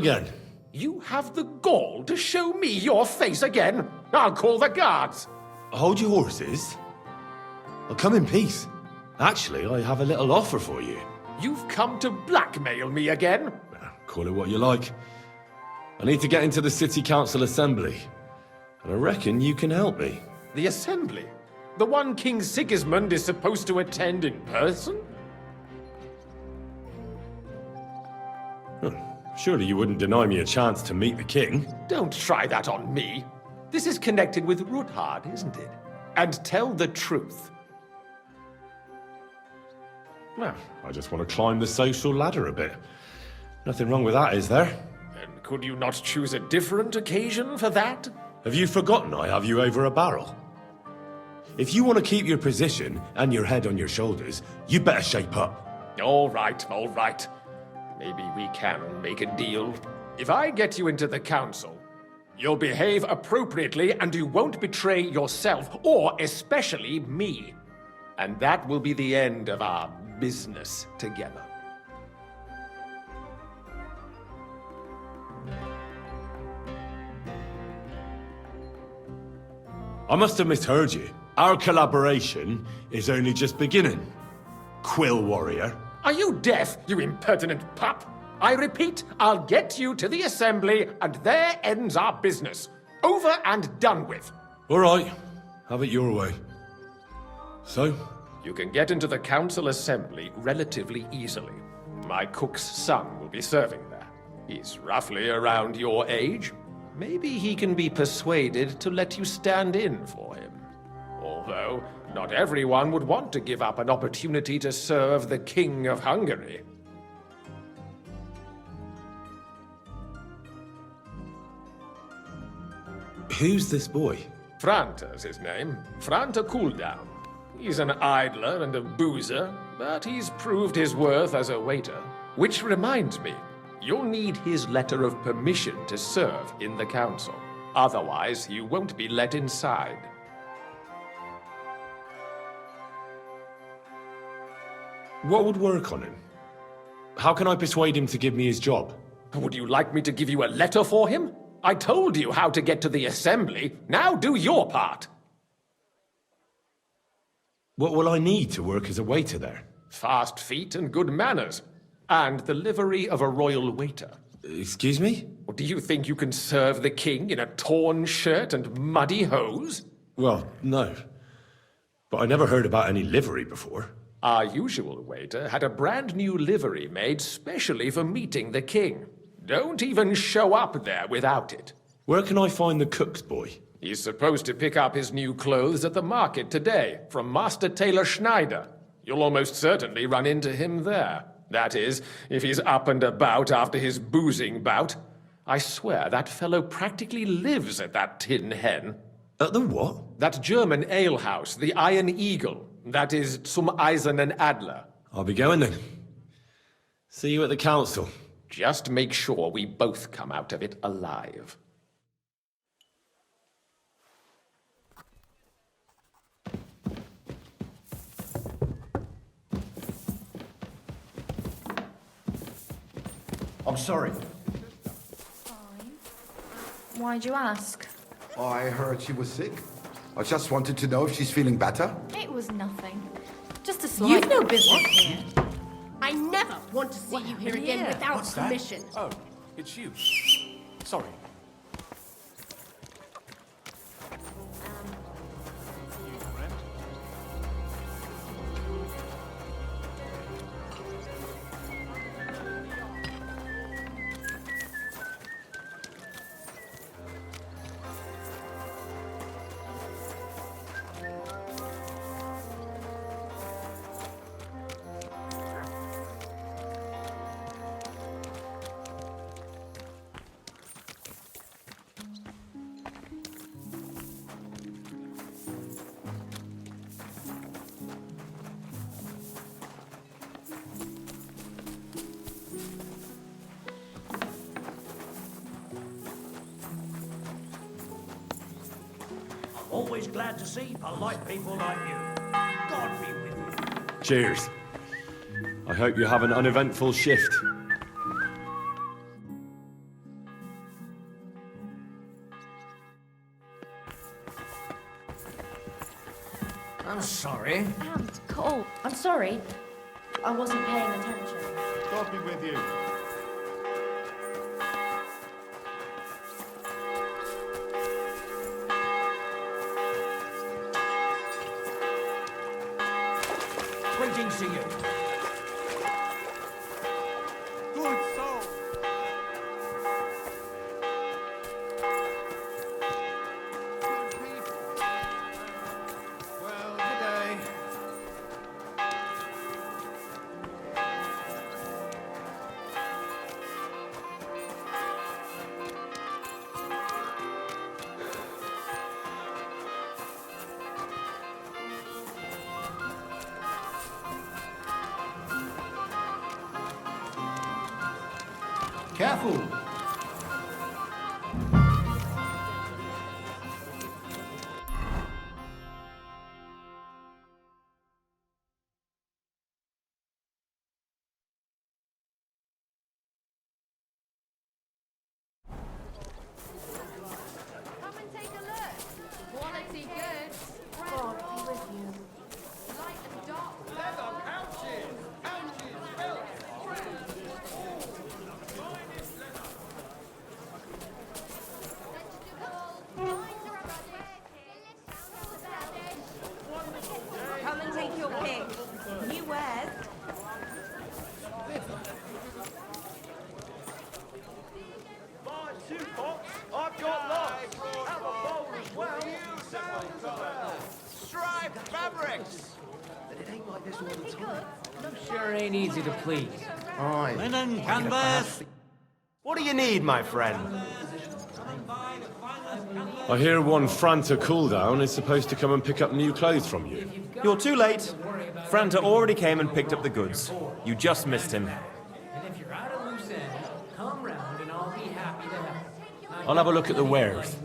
again. You have the gall to show me your face again? I'll call the guards. Hold your horses. I'll come in peace. Actually, I have a little offer for you. You've come to blackmail me again? Call it what you like. I need to get into the City Council Assembly. And I reckon you can help me. The Assembly? The one King Sigismund is supposed to attend in person? Surely you wouldn't deny me a chance to meet the king? Don't try that on me. This is connected with Ruthard, isn't it? And tell the truth. Well, I just want to climb the social ladder a bit. Nothing wrong with that, is there? And could you not choose a different occasion for that? Have you forgotten I have you over a barrel? If you want to keep your position and your head on your shoulders, you better shape up. All right, all right. Maybe we can make a deal. If I get you into the council, you'll behave appropriately and you won't betray yourself, or especially me. And that will be the end of our business together. I must have misheard you. Our collaboration is only just beginning. Quill warrior. Are you deaf, you impertinent pup? I repeat, I'll get you to the assembly, and there ends our business. Over and done with. All right. Have it your way. So? You can get into the council assembly relatively easily. My cook's son will be serving there. He's roughly around your age. Maybe he can be persuaded to let you stand in for him. Although, not everyone would want to give up an opportunity to serve the King of Hungary. Who's this boy? Franta's his name. Franta Cooldown. He's an idler and a boozer, but he's proved his worth as a waiter. Which reminds me, you'll need his letter of permission to serve in the council. Otherwise, you won't be let inside. What would work on him? How can I persuade him to give me his job? Would you like me to give you a letter for him? I told you how to get to the assembly. Now do your part. What will I need to work as a waiter there? Fast feet and good manners. And the livery of a royal waiter. Excuse me? Or do you think you can serve the king in a torn shirt and muddy hose? Well, no. But I never heard about any livery before. Our usual waiter had a brand new livery made specially for meeting the king. Don't even show up there without it. Where can I find the cook's boy? He's supposed to pick up his new clothes at the market today from Master Tailor Schneider. You'll almost certainly run into him there. That is, if he's up and about after his boozing bout. I swear that fellow practically lives at that Tin Hen. At the what? That German alehouse, the Iron Eagle. That is Zum Eisernen Adler. I'll be going then. See you at the council. Just make sure we both come out of it alive. I'm sorry. Fine. Why'd you ask? I heard she was sick. I just wanted to know if she's feeling better. It was nothing. Just a slight... You've no business here. I never want to see you here again here? without permission. Oh, it's you. Sorry. Always glad to see polite people like you. God be with you. Cheers. I hope you have an uneventful shift. I'm sorry. And Cole, I'm sorry. I wasn't paying attention. God be with you. Greetings to you. Good soul. Good people. Well, good day. Careful. Come and take a look. Quality goods. God be with you. Light and dark. Leather couches. Couches, belts. Come and take your pick. New wares. I've got lots. Have a bowl as well. Striped fabrics. But it ain't like this all the time. Sure ain't easy to please. Aye. Linen canvas. What do you need, my friend? I hear one Franta cooldown is supposed to come and pick up new clothes from you. You're too late. Franta already came and picked up the goods. You just missed him. And if you're out of loose end, come round and I'll be happy to help. I'll have a look at the wares.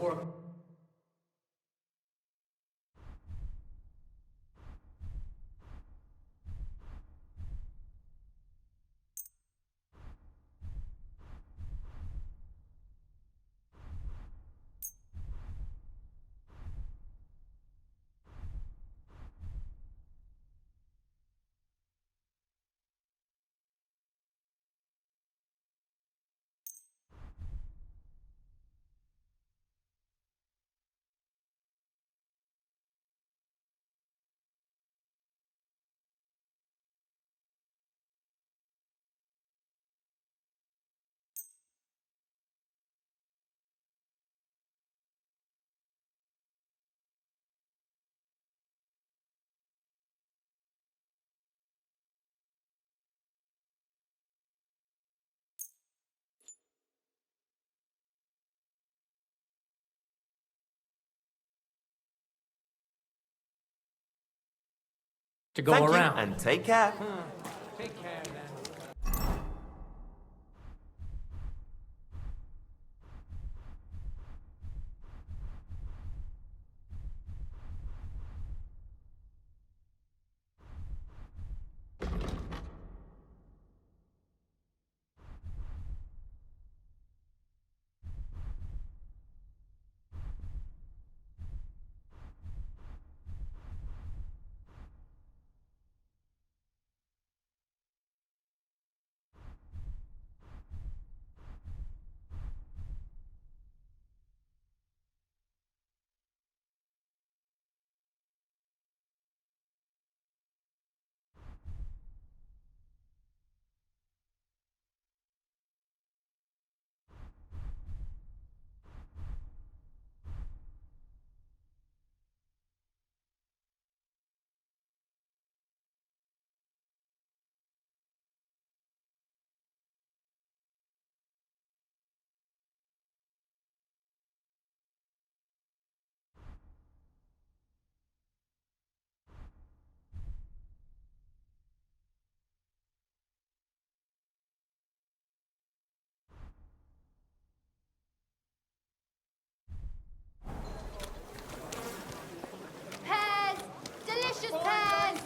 To go Thank you, around. and take care. Take care then. Pears. Delicious pears.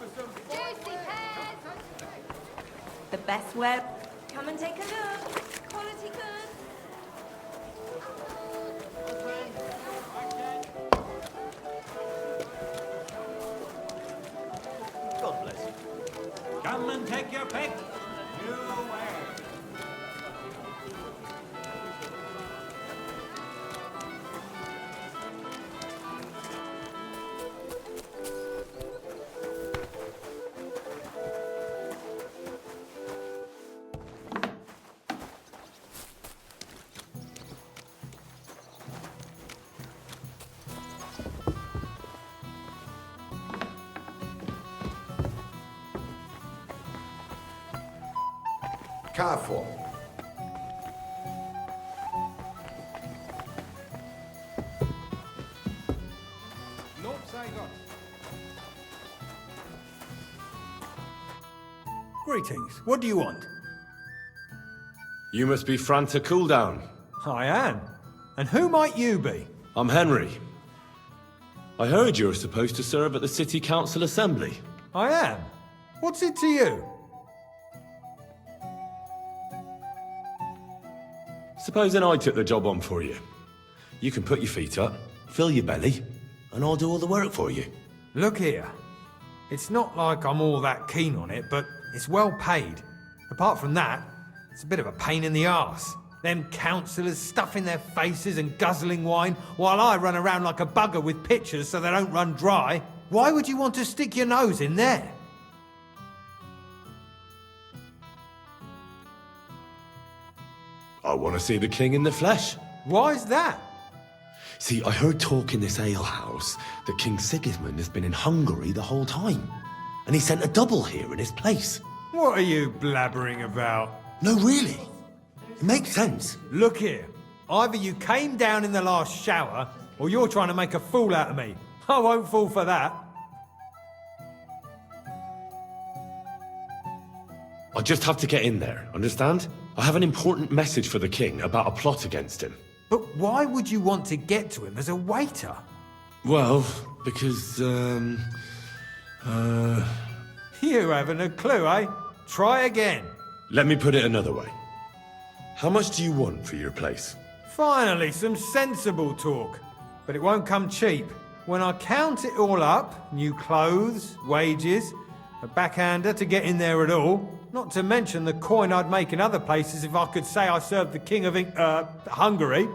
Juicy pears. The best web. Come and take a look. Quality goods. and take your pick. You away. Careful. Greetings. What do you want? You must be Franta Cooldown. I am. And who might you be? I'm Henry. I heard you're supposed to serve at the City Council Assembly. I am. What's it to you? Supposing I took the job on for you. You can put your feet up, fill your belly, and I'll do all the work for you. Look here. It's not like I'm all that keen on it, but it's well paid. Apart from that, it's a bit of a pain in the arse. Them councillors stuffing their faces and guzzling wine, while I run around like a bugger with pitchers so they don't run dry. Why would you want to stick your nose in there? I want to see the king in the flesh. Why's that? See, I heard talk in this alehouse that King Sigismund has been in Hungary the whole time. And he sent a double here in his place. What are you blabbering about? No, really. It makes sense. Look here. Either you came down in the last shower, or you're trying to make a fool out of me. I won't fall for that. I just have to get in there, understand? I have an important message for the king about a plot against him. But why would you want to get to him as a waiter? Well, because, You haven't a clue, eh? Try again. let me put it another way. How much do you want for your place? Finally, some sensible talk. But it won't come cheap. When I count it all up, new clothes, wages, a backhander to get in there at all, not to mention the coin I'd make in other places if I could say I served the king of Hungary.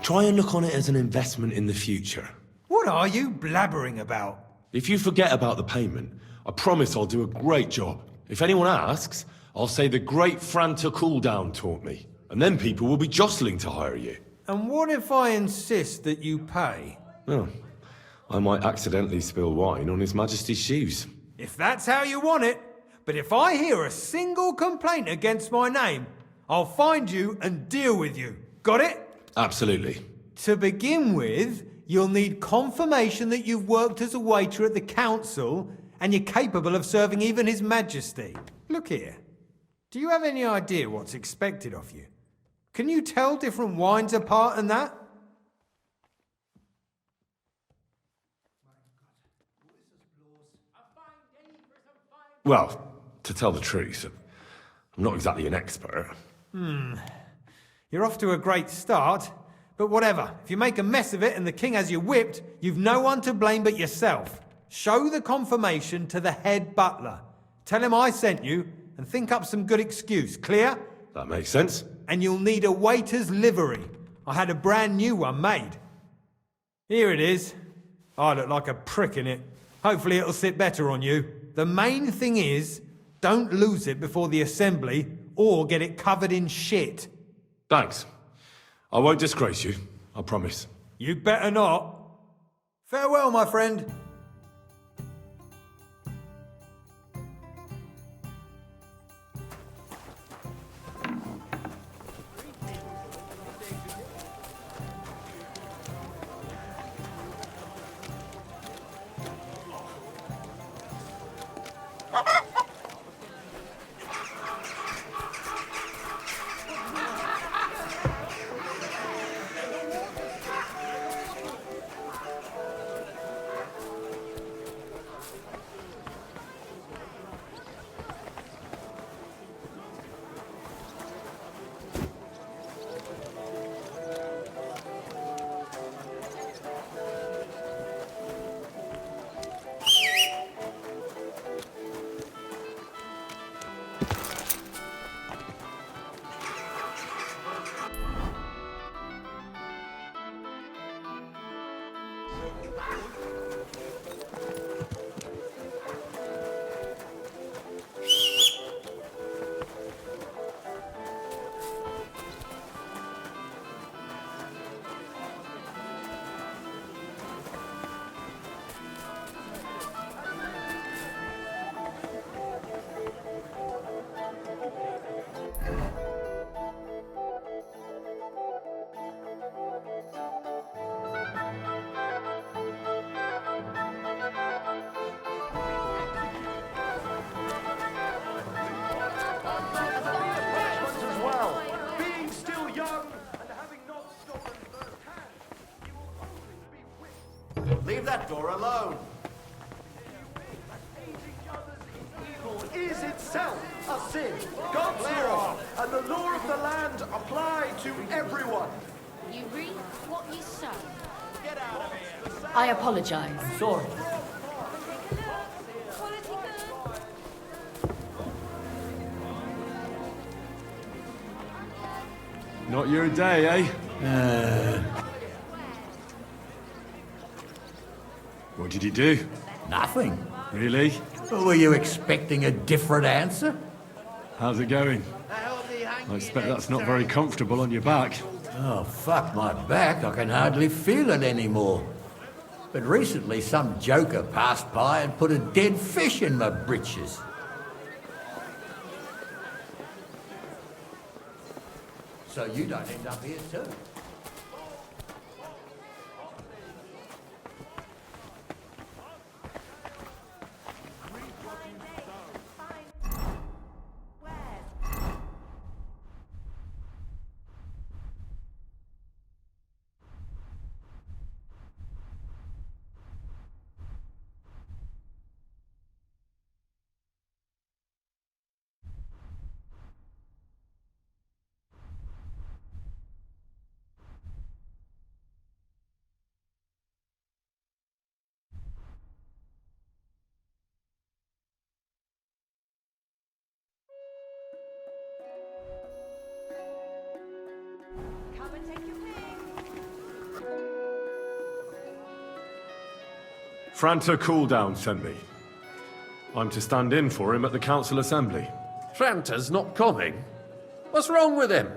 Try and look on it as an investment in the future. What are you blabbering about? If you forget about the payment, I promise I'll do a great job. If anyone asks, I'll say the great Franta Cooldown taught me. And then people will be jostling to hire you. And what if I insist that you pay? Oh, I might accidentally spill wine on His Majesty's shoes. If that's how you want it. But if I hear a single complaint against my name, I'll find you and deal with you. Got it? Absolutely. To begin with, you'll need confirmation that you've worked as a waiter at the council and you're capable of serving even His Majesty. Look here. Do you have any idea what's expected of you? Can you tell different wines apart and that? Well, to tell the truth, I'm not exactly an expert. You're off to a great start, but whatever. If you make a mess of it and the king has you whipped, you've no one to blame but yourself. Show the confirmation to the head butler. Tell him I sent you and think up some good excuse. Clear? That makes sense. And you'll need a waiter's livery. I had a brand new one made. Here it is. I look like a prick in it. Hopefully it'll sit better on you. The main thing is, don't lose it before the assembly or get it covered in shit. Thanks. I won't disgrace you, I promise. You better not. Farewell, my friend. As well. Being still young and having not stolen firsthand, you will always be with. Leave that door alone. Evil is itself a sin. God's law and the law of the land apply to everyone. You reap what you sow. I apologize. Sorry. Quality good. Not your day, eh? What did you do? Nothing. Really? Were you expecting a different answer? How's it going? I expect that's not very comfortable on your back. Oh, fuck my back. I can hardly feel it anymore. But recently some joker passed by and put a dead fish in my britches. So you don't end up here too. Come and take your pick. Franta Cooldown sent me. I'm to stand in for him at the council assembly. Franta's not coming. What's wrong with him?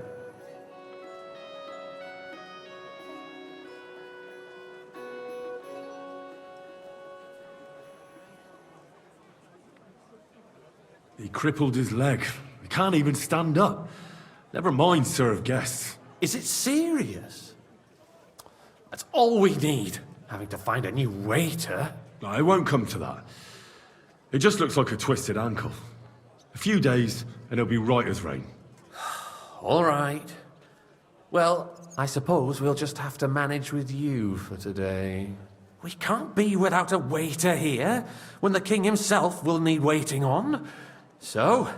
He crippled his leg. He can't even stand up. Never mind serve guests. Is it serious? That's all we need. Having to find a new waiter. No, it won't come to that. It just looks like a twisted ankle. A few days, and he'll be right as rain. All right. Well, I suppose we'll just have to manage with you for today. We can't be without a waiter here, when the king himself will need waiting on. So,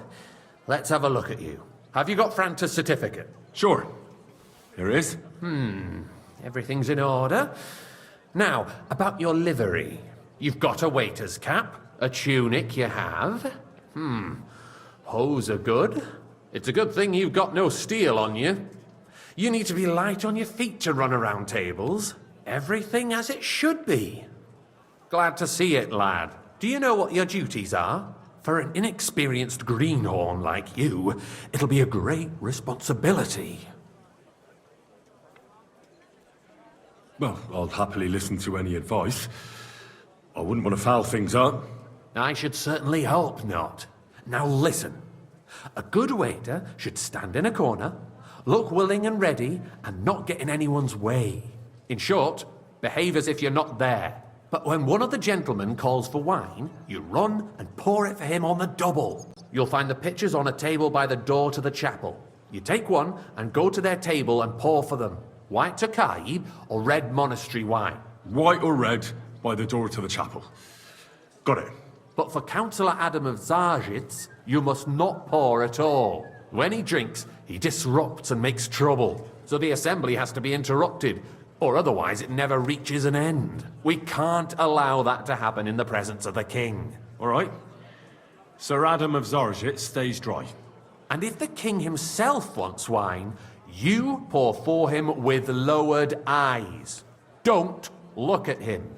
let's have a look at you. Have you got Franta's certificate? Sure. Here it is. Everything's in order. Now, about your livery. You've got a waiter's cap, a tunic you have. Hose are good. It's a good thing you've got no steel on you. You need to be light on your feet to run around tables. Everything as it should be. Glad to see it, lad. Do you know what your duties are? For an inexperienced greenhorn like you, it'll be a great responsibility. Well, I'll happily listen to any advice. I wouldn't want to foul things up. I should certainly hope not. Now listen. A good waiter should stand in a corner, look willing and ready, and not get in anyone's way. In short, behave as if you're not there. But when one of the gentlemen calls for wine, you run and pour it for him on the double. You'll find the pitchers on a table by the door to the chapel. You take one and go to their table and pour for them. White Tokaib or red monastery wine. White or red, by the door to the chapel. Got it. But for Councillor Adam of Zarjitz, you must not pour at all. When he drinks, he disrupts and makes trouble. So the assembly has to be interrupted, or otherwise it never reaches an end. We can't allow that to happen in the presence of the king. All right. Sir Adam of Zorjit stays dry. And if the king himself wants wine, you pour for him with lowered eyes. Don't look at him.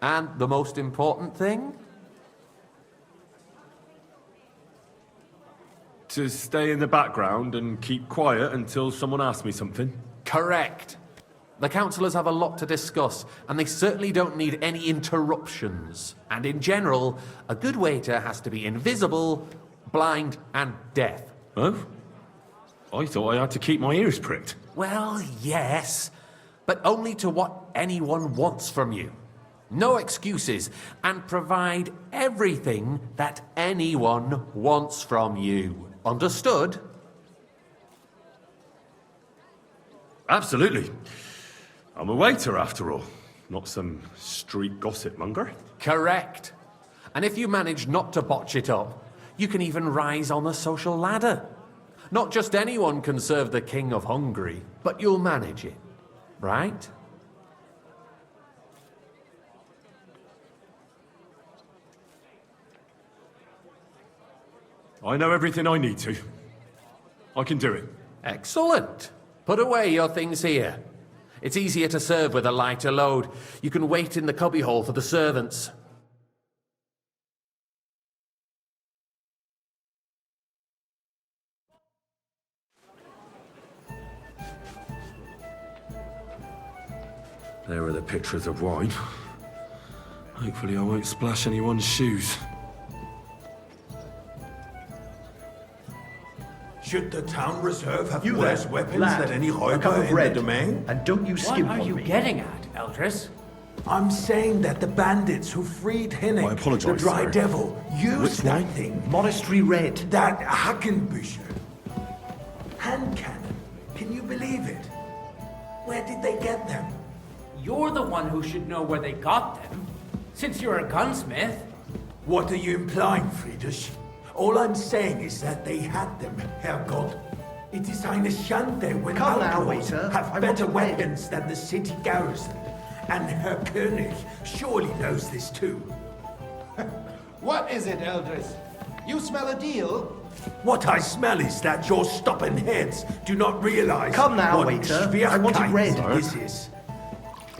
And the most important thing? To stay in the background and keep quiet until someone asks me something. Correct. The councillors have a lot to discuss, and they certainly don't need any interruptions. And in general, a good waiter has to be invisible, blind, and deaf. Oh? I thought I had to keep my ears pricked. Well, yes, but only to what anyone wants from you. No excuses, and provide everything that anyone wants from you. Understood? Absolutely. I'm a waiter, after all. Not some street gossip monger. Correct. And if you manage not to botch it up, you can even rise on the social ladder. Not just anyone can serve the King of Hungary, but you'll manage it, right? I know everything I need to. I can do it. Excellent. Put away your things here. It's easier to serve with a lighter load. You can wait in the cubbyhole for the servants. There are the pictures of wine. Hopefully I won't splash anyone's shoes. Should the town reserve have You worse there, weapons lad. than any A Räuber cup of in the red. domain? And don't you skimp What are on you me. getting at, Eldris? I'm saying that the bandits who freed Hinnick, I apologise, the Dry sir. Devil, used Which that one? thing. Monastery red. That Hackenbücher. Hand cannon. Can you believe it? Where did they get them? You're the one who should know where they got them, since you're a gunsmith. What are you implying, Friedrich? All I'm saying is that they had them, Herrgott. It is eine Schande when Come now, outlaws waiter. have I better want red. weapons than the city garrison. And Herr König surely knows this too. What is it, Eldris? You smell a deal? What I smell is that your stubborn heads do not realize Come now, what waiter. I want it Schwierigkeit red. this is.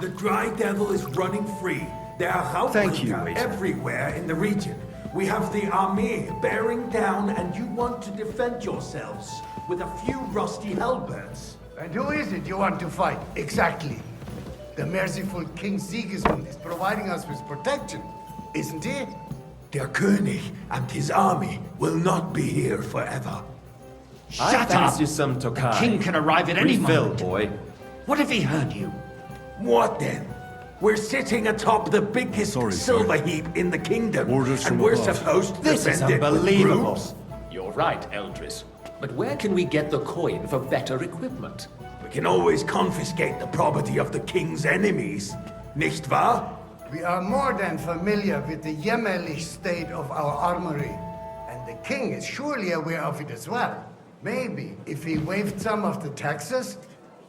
The Dry Devil is running free. There are Thank you, Raubringer waiter. everywhere in the region. We have the army bearing down, and you want to defend yourselves with a few rusty halberds. And who is it you want to fight, exactly? The merciful King Sigismund is providing us with protection, isn't he? Der König and his army will not be here forever. Shut up! You some Tokai. King can arrive at any Refill, moment. boy. What if he heard you? What then? We're sitting atop the biggest Sorry, sir. silver heap in the kingdom, Orders and from we're above. supposed to This is defend it with unbelievable. brutes? You're right, Eldris. But where can we get the coin for better equipment? We can always confiscate the property of the king's enemies, nicht wahr? We are more than familiar with the jämmerlich state of our armory, and the king is surely aware of it as well. Maybe if he waived some of the taxes.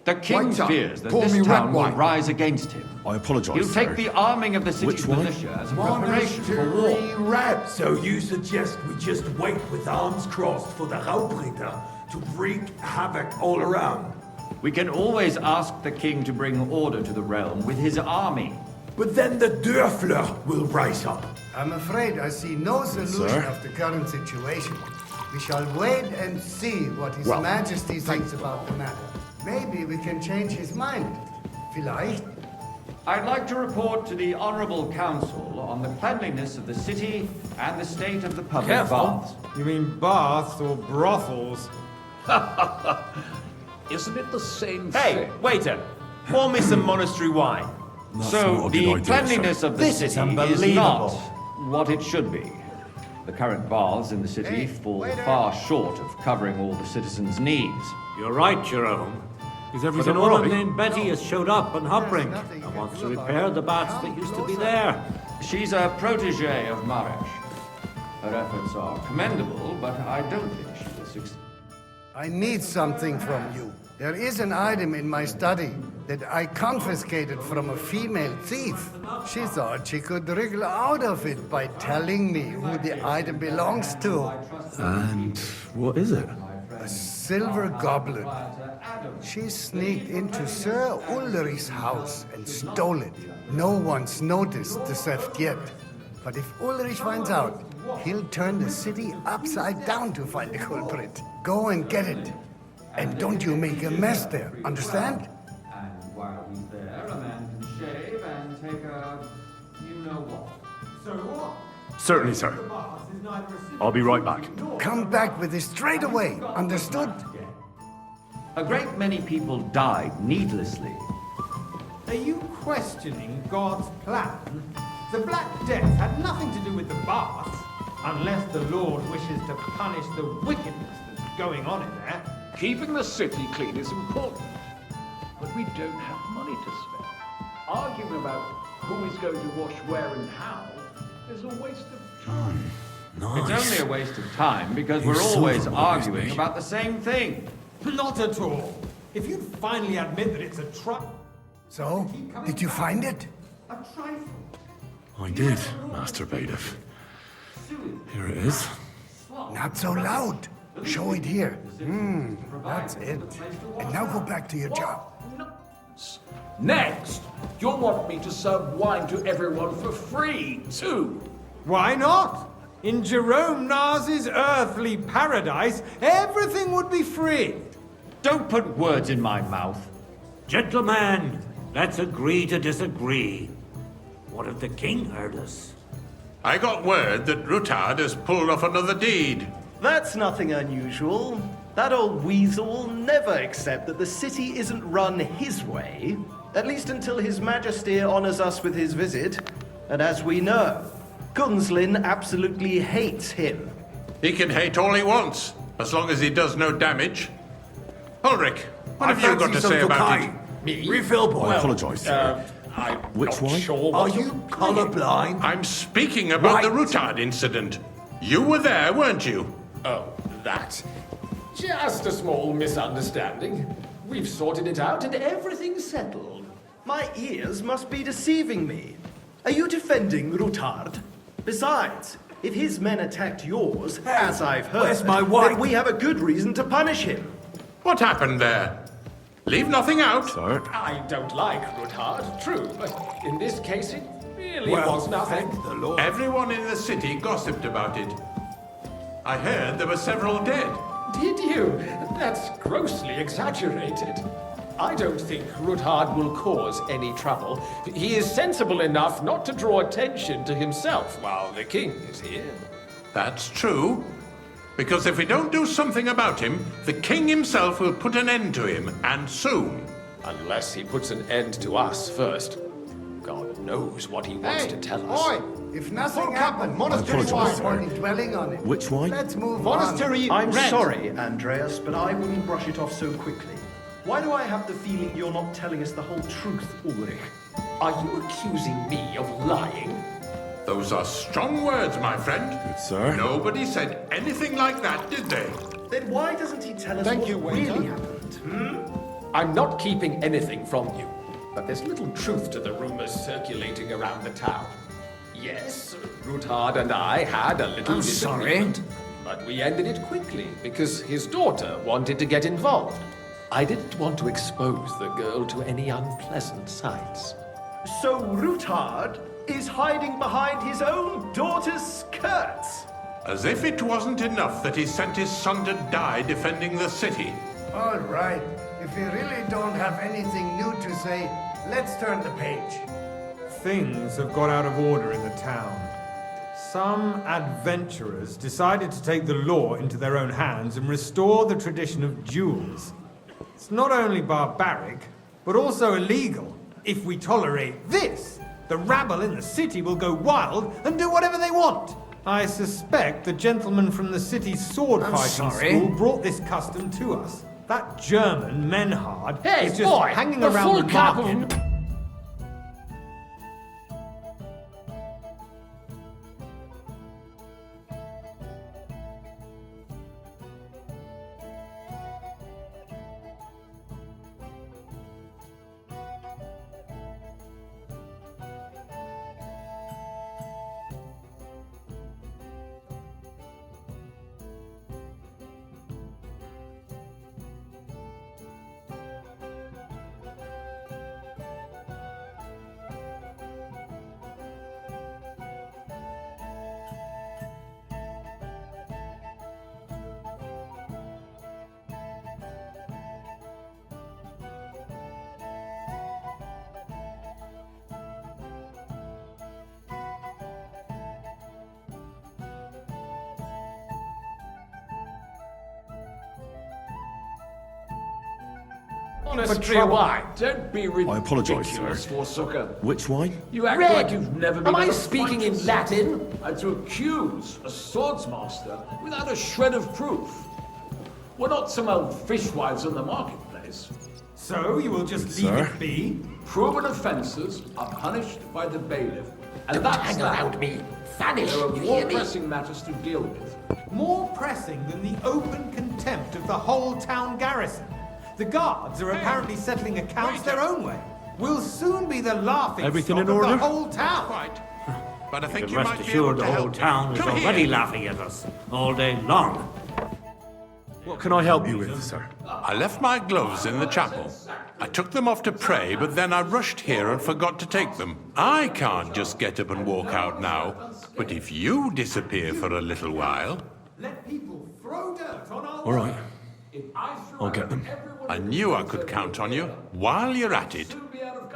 The king White fears that pour this me red town will wine. rise against him. I apologise, He'll sir. take the arming of the city's Which one? militia as a preparation for war. Monastery rat. So you suggest we just wait with arms crossed for the Raubritter to wreak havoc all around? We can always ask the king to bring order to the realm with his army. But then the Dörfler will rise up. I'm afraid I see no solution sir. of the current situation. We shall wait and see what His Well, Majesty thinks about the matter. Maybe we can change his mind. Vielleicht. I'd like to report to the Honourable Council on the cleanliness of the city and the state of the public Careful. baths. You mean baths or brothels? Isn't it the same Hey, waiter! Pour me some monastery wine. That's So not a the good idea, cleanliness sir. of the This is city is unbelievable. not what it should be. The current baths in the city Hey, fall waiter. far short of covering all the citizens' needs. You're right, Jerome. Is But everything a all woman right? named Betty has showed up in Hopbrink nothing and you wants to can do repair about the it. baths Come that used to be closer. there. She's a protege of Maresh. Her efforts are commendable, but I don't think she will succeed. I need something from you. There is an item in my study that I confiscated from a female thief. She thought she could wriggle out of it by telling me who the item belongs to. And what is it? A silver goblet. She sneaked into Sir Ulrich's house and stole it. No one's noticed the theft yet. But if Ulrich finds out, he'll turn the city upside down to find the culprit. Go and get it. And don't you make a mess there, understand? And while he's there, a man can shave and take a you-know-what. So what? Certainly, sir. I'll be right back. Come back with it straight away, understood? A great many people died needlessly. Are you questioning God's plan? The Black Death had nothing to do with the baths, unless the Lord wishes to punish the wickedness that's going on in there. Keeping the city clean is important, but we don't have money to spend. Arguing about who is going to wash where and how is a waste of time. It's only a waste of time because You we're always son of a bitch, arguing mate. about the same thing. Not at all. If you'd finally admit that it's a truck... So, did you find it? A trifle. I did, Master Bailiff. Here it is. Not so loud. Show it here. That's it. And now go back to your job. Next, you'll want me to serve wine to everyone for free, too. Why not? In Jerome Nas's earthly paradise, everything would be free. Don't put words in my mouth. Gentlemen, let's agree to disagree. What if the king heard us? I got word that Rutard has pulled off another deed. That's nothing unusual. That old weasel will never accept that the city isn't run his way, at least until His Majesty honors us with his visit. And as we know, Gunslin absolutely hates him. He can hate all he wants, as long as he does no damage. Ulrich, what have you got to say about it? Me? Refill, boy. I apologise, sir. I'm Which not one? sure Are what you colorblind? I'm speaking about the Right. Rutard incident. You were there, weren't you? Oh, that. Just a small misunderstanding. We've sorted it out and everything's settled. My ears must be deceiving me. Are you defending Rutard? Besides, if his men attacked yours, as I've heard, where's my wife? then we have a good reason to punish him. What happened there? Leave nothing out. Sir? I don't like Rutard, true, but in this case it really Well, was nothing. thank the Lord. Everyone in the city gossiped about it. I heard there were several dead. Did you? That's grossly exaggerated. I don't think Rutard will cause any trouble. He is sensible enough not to draw attention to himself while the king is here. That's true. Because if we don't do something about him, the king himself will put an end to him, and soon. Unless he puts an end to us first. God knows what he wants to tell us. Oi! If nothing happened, Monastery apologize, wine. sir. point in dwelling on it. Which wine? Let's move Monastery I'm red. sorry, Andreas, but I wouldn't brush it off so quickly. Why do I have the feeling you're not telling us the whole truth, Ulrich? Are you accusing me of lying? Those are strong words, my friend. Good, sir. Nobody said anything like that, did they? Then why doesn't he tell us Thank what you, waiter. really happened? I'm not keeping anything from you, but there's little truth to the rumors circulating around the town. Yes, Rutard and I had a little disagreement, but we ended it quickly because his daughter wanted to get involved. I didn't want to expose the girl to any unpleasant sights. So Rutard is hiding behind his own daughter's skirts. As if it wasn't enough that he sent his son to die defending the city. All right. If you really don't have anything new to say, let's turn the page. Things have got out of order in the town. Some adventurers decided to take the law into their own hands and restore the tradition of duels. It's not only barbaric, but also illegal. If we tolerate this, the rabble in the city will go wild and do whatever they want. I suspect the gentleman from the city's sword fighting school brought this custom to us. That German, Menhard, Hey, is just boy, hanging a around full the cup market. of... monastery wine. Don't be ridiculous, I apologise, sir. Forsooker. Which wine? You act Red, like you've never been am I on a speaking fight in Latin? And to accuse a swordsmaster without a shred of proof. We're not some old fishwives in the marketplace. So you will just leave it be? Proven offences are punished by the bailiff. And Don't that's hang that. around me. Vanish, There are you more hear me? pressing matters to deal with. More pressing than the open contempt of the whole town garrison. The guards are apparently settling accounts their own way. We'll soon be the laughing Everything stock in of the order? whole town. Right. But I think But you rest might be able assured to the whole help me. town is Come already here. laughing at us all day long. What can I help you with, sir? I left my gloves in the chapel. I took them off to pray, but then I rushed here and forgot to take them. I can't just get up and walk out now. But if you disappear for a little while... Let people throw dirt on our All right. I'll get them. I knew I could count on you. While you're at it,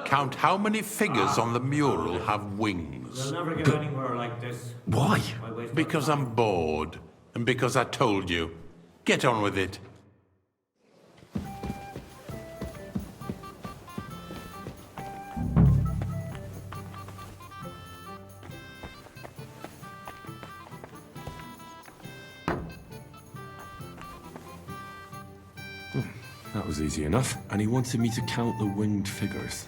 count how many figures on the mural have wings. We'll never get anywhere like this. Why? Because I'm bored. And because I told you. Get on with it. That was easy enough. And he wanted me to count the winged figures.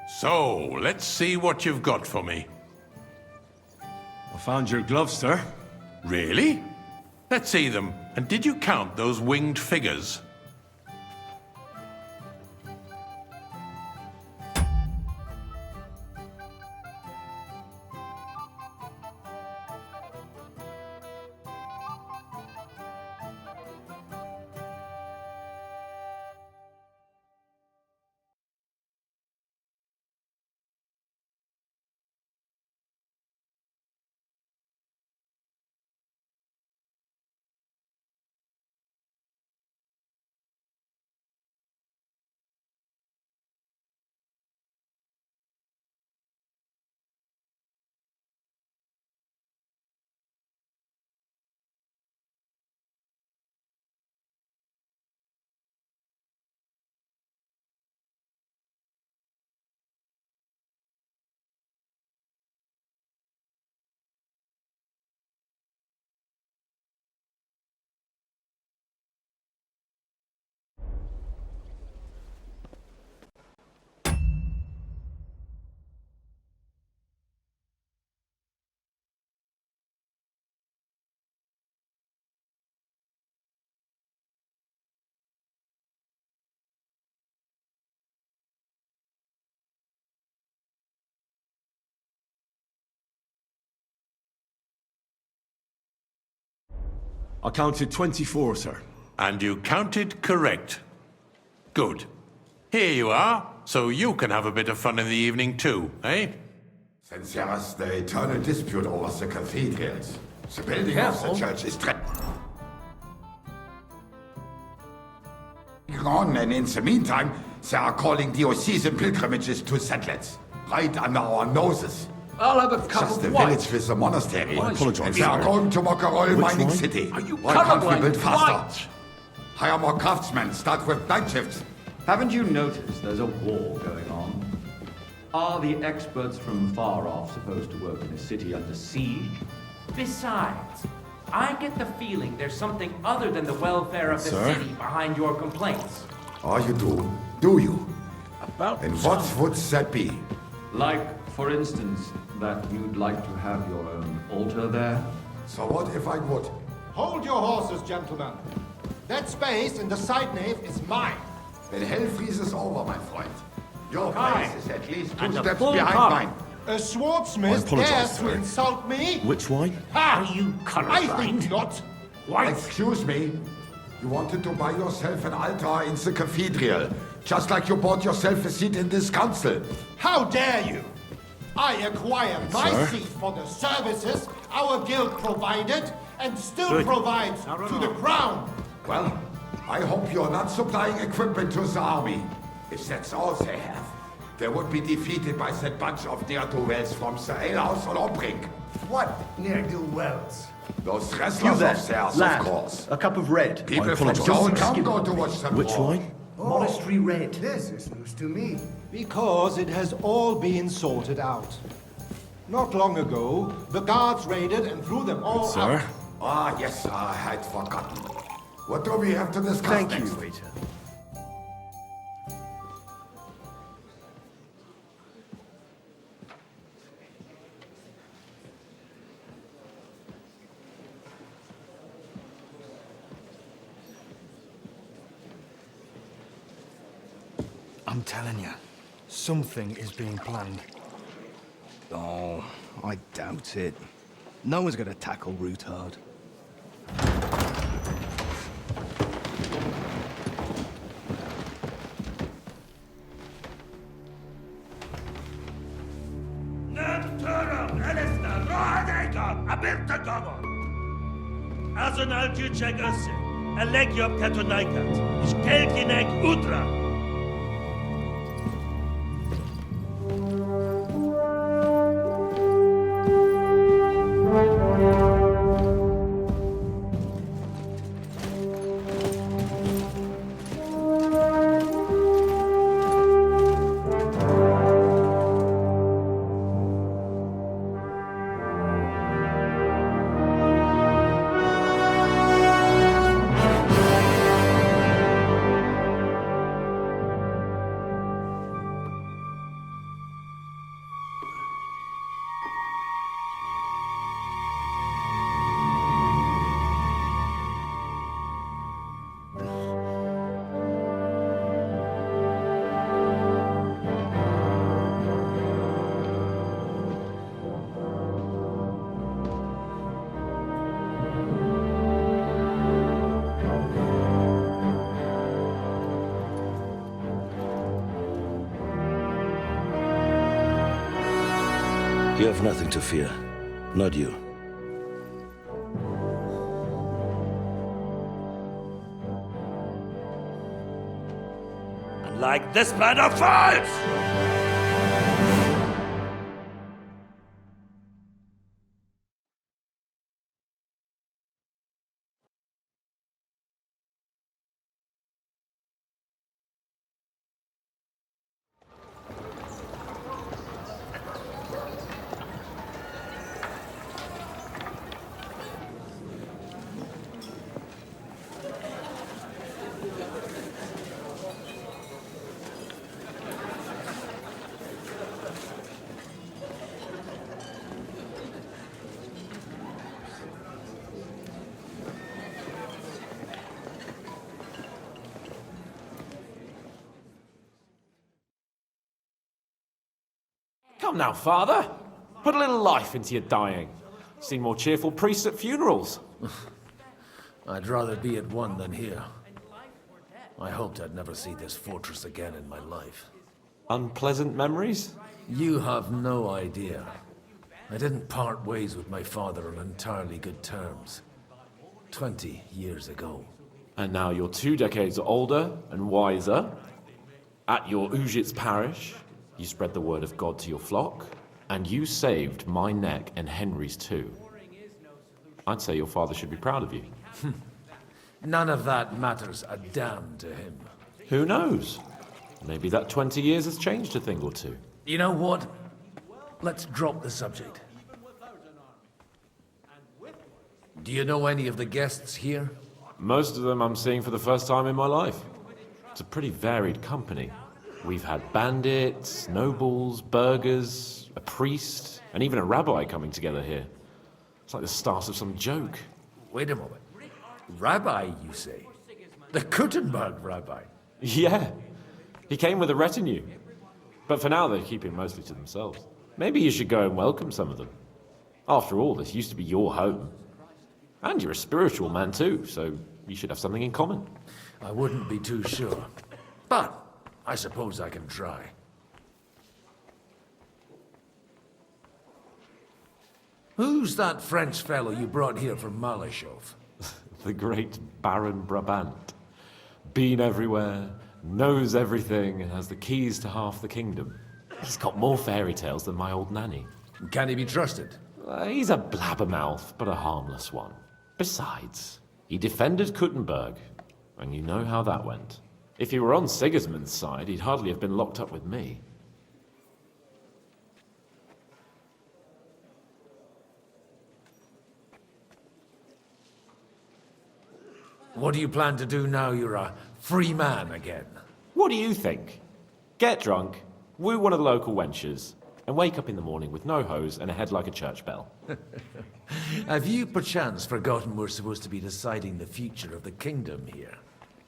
So, let's see what you've got for me. I found your gloves, sir. Really? Let's see them. And did you count those winged figures? I counted 24, sir. And you counted correct. Good. Here you are, so you can have a bit of fun in the evening too, eh? Since there is the eternal dispute over the cathedrals, the building of the church is on, and in the meantime, they are calling diocesan pilgrimages to Sedlitz, right under our noses. I'll have a cup Just of the wine. village with the monastery. I apologise, We are sir. going to Mockeroll Which mining wine? city. Are you Why can't we colorblind? build faster? White. Hire more craftsmen, start with night shifts. Haven't you noticed there's a war going on? Are the experts from far off supposed to work in a city under siege? Besides, I get the feeling there's something other than the welfare of the Sir? city behind your complaints. Oh, you do? Do you? About And what would that be? Like, for instance, that you'd like to have your own altar there? So what if I would? Hold your horses, gentlemen. That space in the side nave is mine. Then hell freezes over, my friend. Your place is at least 2 And a steps full behind cup. mine. A I swordsmith apologize, dares to sir. insult me? Which wine? Ha! Are you I think colorblind? not. Excuse me. You wanted to buy yourself an altar in the cathedral, just like you bought yourself a seat in this council. How dare you? I acquired my Sir? seat for the services our guild provided and still Good. provides to the crown. Well, I hope you're not supplying equipment to the army. If that's all they have, they would be defeated by that bunch of ne'er-do-wells from the alehouse on Obrink. What ne'er-do-wells? Those You wrestlers there, of theirs, lad. of course. A cup of red. People from downtown go to watch them Which brawl. wine? Monastery red. This is news to me. Because it has all been sorted out. Not long ago, the guards raided and threw them all out. Ah, yes, I had forgotten. What do we have to discuss Thank next? you, waiter. I'm telling you, something is being planned. Oh, I doubt it. No one's gonna tackle Rootard. Azon al-Juchek Össe, Elegiop Katonaikat, Ishkelkinek Udra. You have nothing to fear. Not you. And like this plan of falls! Come now, father. Put a little life into your dying. Seen more cheerful priests at funerals. I'd rather be at one than here. I hoped I'd never see this fortress again in my life. Unpleasant memories? You have no idea. I didn't part ways with my father on entirely good terms. 20 years ago. And now you're 2 decades older and wiser. At your Ujit's parish, you spread the word of God to your flock, and you saved my neck and Henry's too. I'd say your father should be proud of you. None of that matters a damn to him. Who knows? Maybe that 20 years has changed a thing or two. You know what? Let's drop the subject. Do you know any of the guests here? Most of them I'm seeing for the first time in my life. It's a pretty varied company. We've had bandits, nobles, burghers, a priest, and even a rabbi coming together here. It's like the start of some joke. Wait a moment. Rabbi, you say? The Kuttenberg rabbi? Yeah. He came with a retinue. But for now, they're keeping mostly to themselves. Maybe you should go and welcome some of them. After all, this used to be your home. And you're a spiritual man too, so you should have something in common. I wouldn't be too sure. But I suppose I can try. Who's that French fellow you brought here from Malashov? The great Baron Brabant. Been everywhere, knows everything, and has the keys to half the kingdom. He's got more fairy tales than my old nanny. Can he be trusted? He's a blabbermouth, but a harmless one. Besides, he defended Kuttenberg, and you know how that went. If he were on Sigismund's side, he'd hardly have been locked up with me. What do you plan to do now you're a free man again? What do you think? Get drunk, woo one of the local wenches, and wake up in the morning with no hose and a head like a church bell. Have you perchance forgotten we're supposed to be deciding the future of the kingdom here?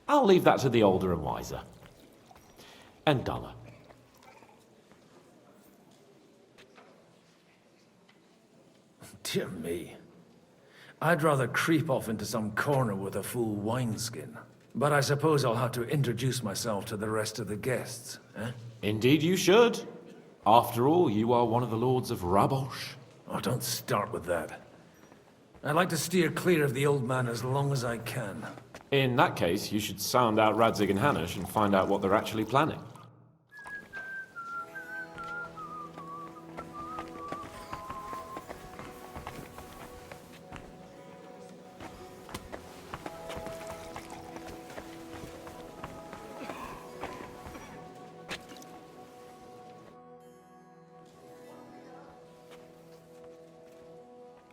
I'll leave that to the older and wiser. And duller. Dear me. I'd rather creep off into some corner with a full wineskin. But I suppose I'll have to introduce myself to the rest of the guests, eh? Indeed you should. After all, you are one of the lords of Rabosh. Oh, don't start with that. I'd like to steer clear of the old man as long as I can. In that case, you should sound out Radzig and Hanush and find out what they're actually planning.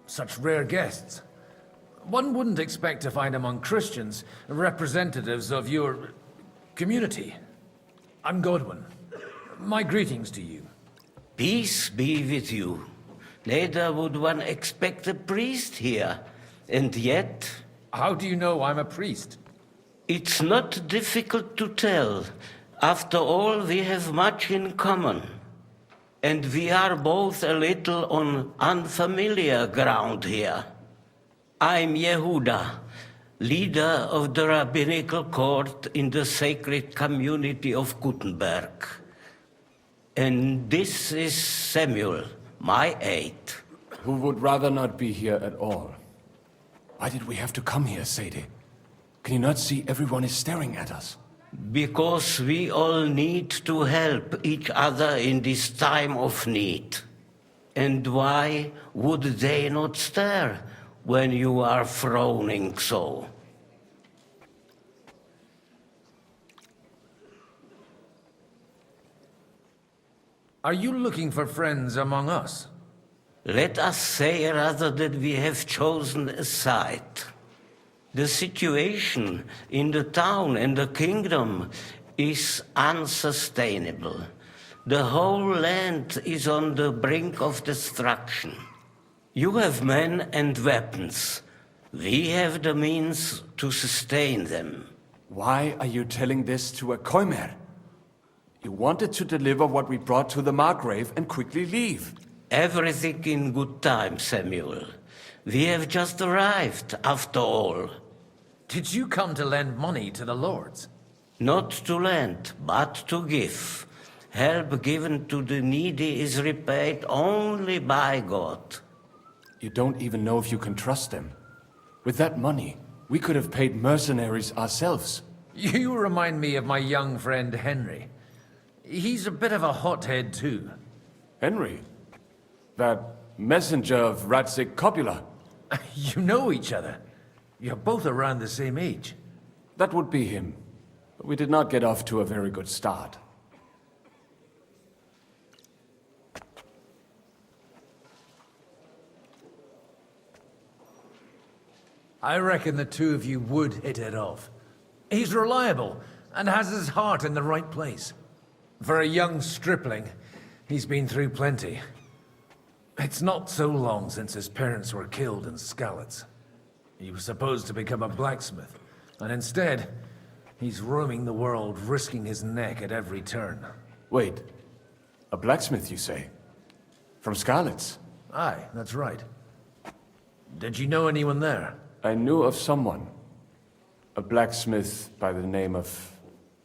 Such rare guests. One wouldn't expect to find among Christians representatives of your community. I'm Godwin. My greetings to you. Peace be with you. Neither would one expect a priest here. And yet... How do you know I'm a priest? It's not difficult to tell. After all, we have much in common. And we are both a little on unfamiliar ground here. I'm Yehuda, leader of the rabbinical court in the sacred community of Gutenberg. And this is Samuel, my aide. Who would rather not be here at all. Why did we have to come here, Sadie? Can you not see everyone is staring at us? Because we all need to help each other in this time of need. And why would they not stare when you are frowning so? Are you looking for friends among us? Let us say rather that we have chosen a side. The situation in the town and the kingdom is unsustainable. The whole land is on the brink of destruction. You have men and weapons. We have the means to sustain them. Why are you telling this to a Koimer? You wanted to deliver what we brought to the Margrave and quickly leave. Everything in good time, Samuel. We have just arrived, after all. Did you come to lend money to the lords? Not to lend, but to give. Help given to the needy is repaid only by God. You don't even know if you can trust them. With that money, we could have paid mercenaries ourselves. You remind me of my young friend Henry. He's a bit of a hothead too. Henry? That messenger of Radzig Copula? You know each other. You're both around the same age. That would be him. But we did not get off to a very good start. I reckon the two of you would hit it off. He's reliable and has his heart in the right place. For a young stripling, he's been through plenty. It's not so long since his parents were killed in Skalitz. He was supposed to become a blacksmith, and instead, he's roaming the world, risking his neck at every turn. Wait, a blacksmith, you say? From Skalitz? Aye, that's right. Did you know anyone there? I knew of someone. A blacksmith by the name of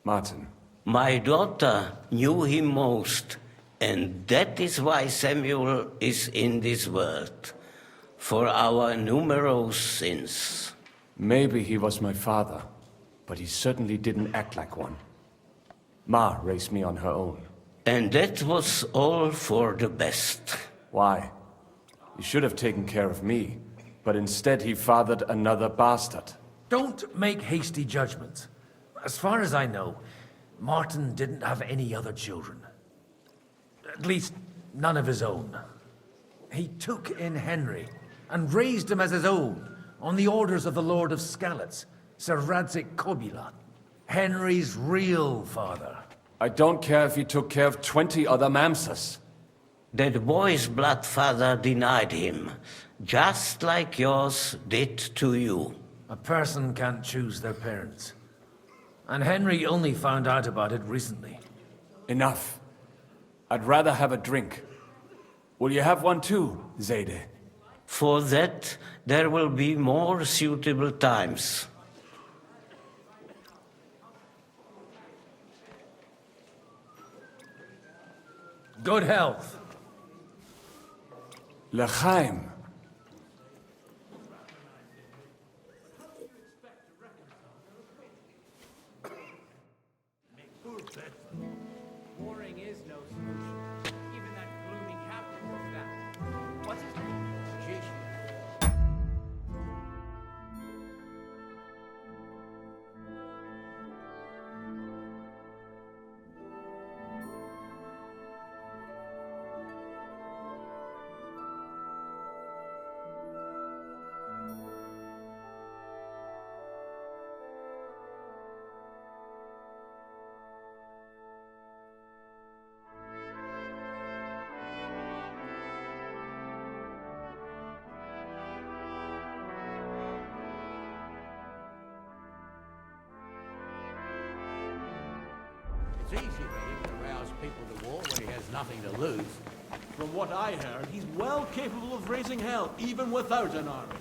Martin. My daughter knew him most, and that is why Samuel is in this world. For our numerous sins. Maybe he was my father, but he certainly didn't act like one. Ma raised me on her own. And that was all for the best. Why? He should have taken care of me, but instead he fathered another bastard. Don't make hasty judgments. As far as I know, Martin didn't have any other children. At least, none of his own. He took in Henry and raised him as his own on the orders of the Lord of Skalitz, Sir Radzik Kobila, Henry's real father. I don't care if he took care of 20 other mamsas. That boy's blood father denied him, just like yours did to you. A person can't choose their parents. And Henry only found out about it recently. Enough. I'd rather have a drink. Will you have one too, Zayde? For that, there will be more suitable times. Good health. L'chaim. Warring is no solution. Even that gloomy captain was that. What's his name? Jish. It's easy for him to rouse people to war when he has nothing to lose. From what I heard, he's well capable of raising hell, even without an army.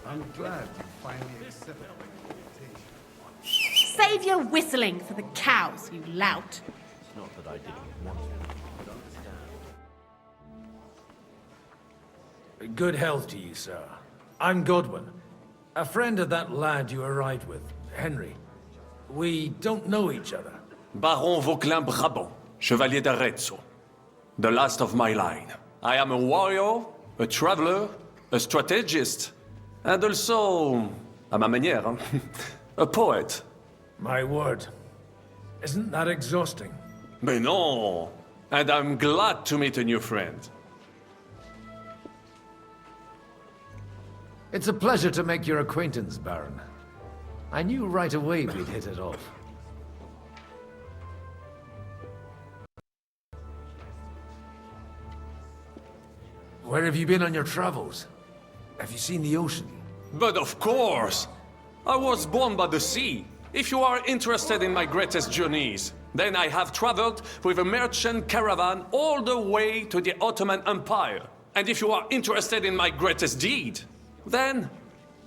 I'm glad you finally accepted my invitation. Save your whistling for the cows, you lout. It's not that I didn't want to, but understand. Good health to you, sir. I'm Godwin, a friend of that lad you arrived with, Henry. We don't know each other. Baron Vauquelin Brabant, Chevalier d'Arezzo. The last of my line. I am a warrior, a traveler, a strategist, and also, à ma manière, a poet. My word. Isn't that exhausting? Mais non! And I'm glad to meet a new friend. It's a pleasure to make your acquaintance, Baron. I knew right away we'd hit it off. Where have you been on your travels? Have you seen the ocean? But of course! I was born by the sea. If you are interested in my greatest journeys, then I have traveled with a merchant caravan all the way to the Ottoman Empire. And if you are interested in my greatest deed, then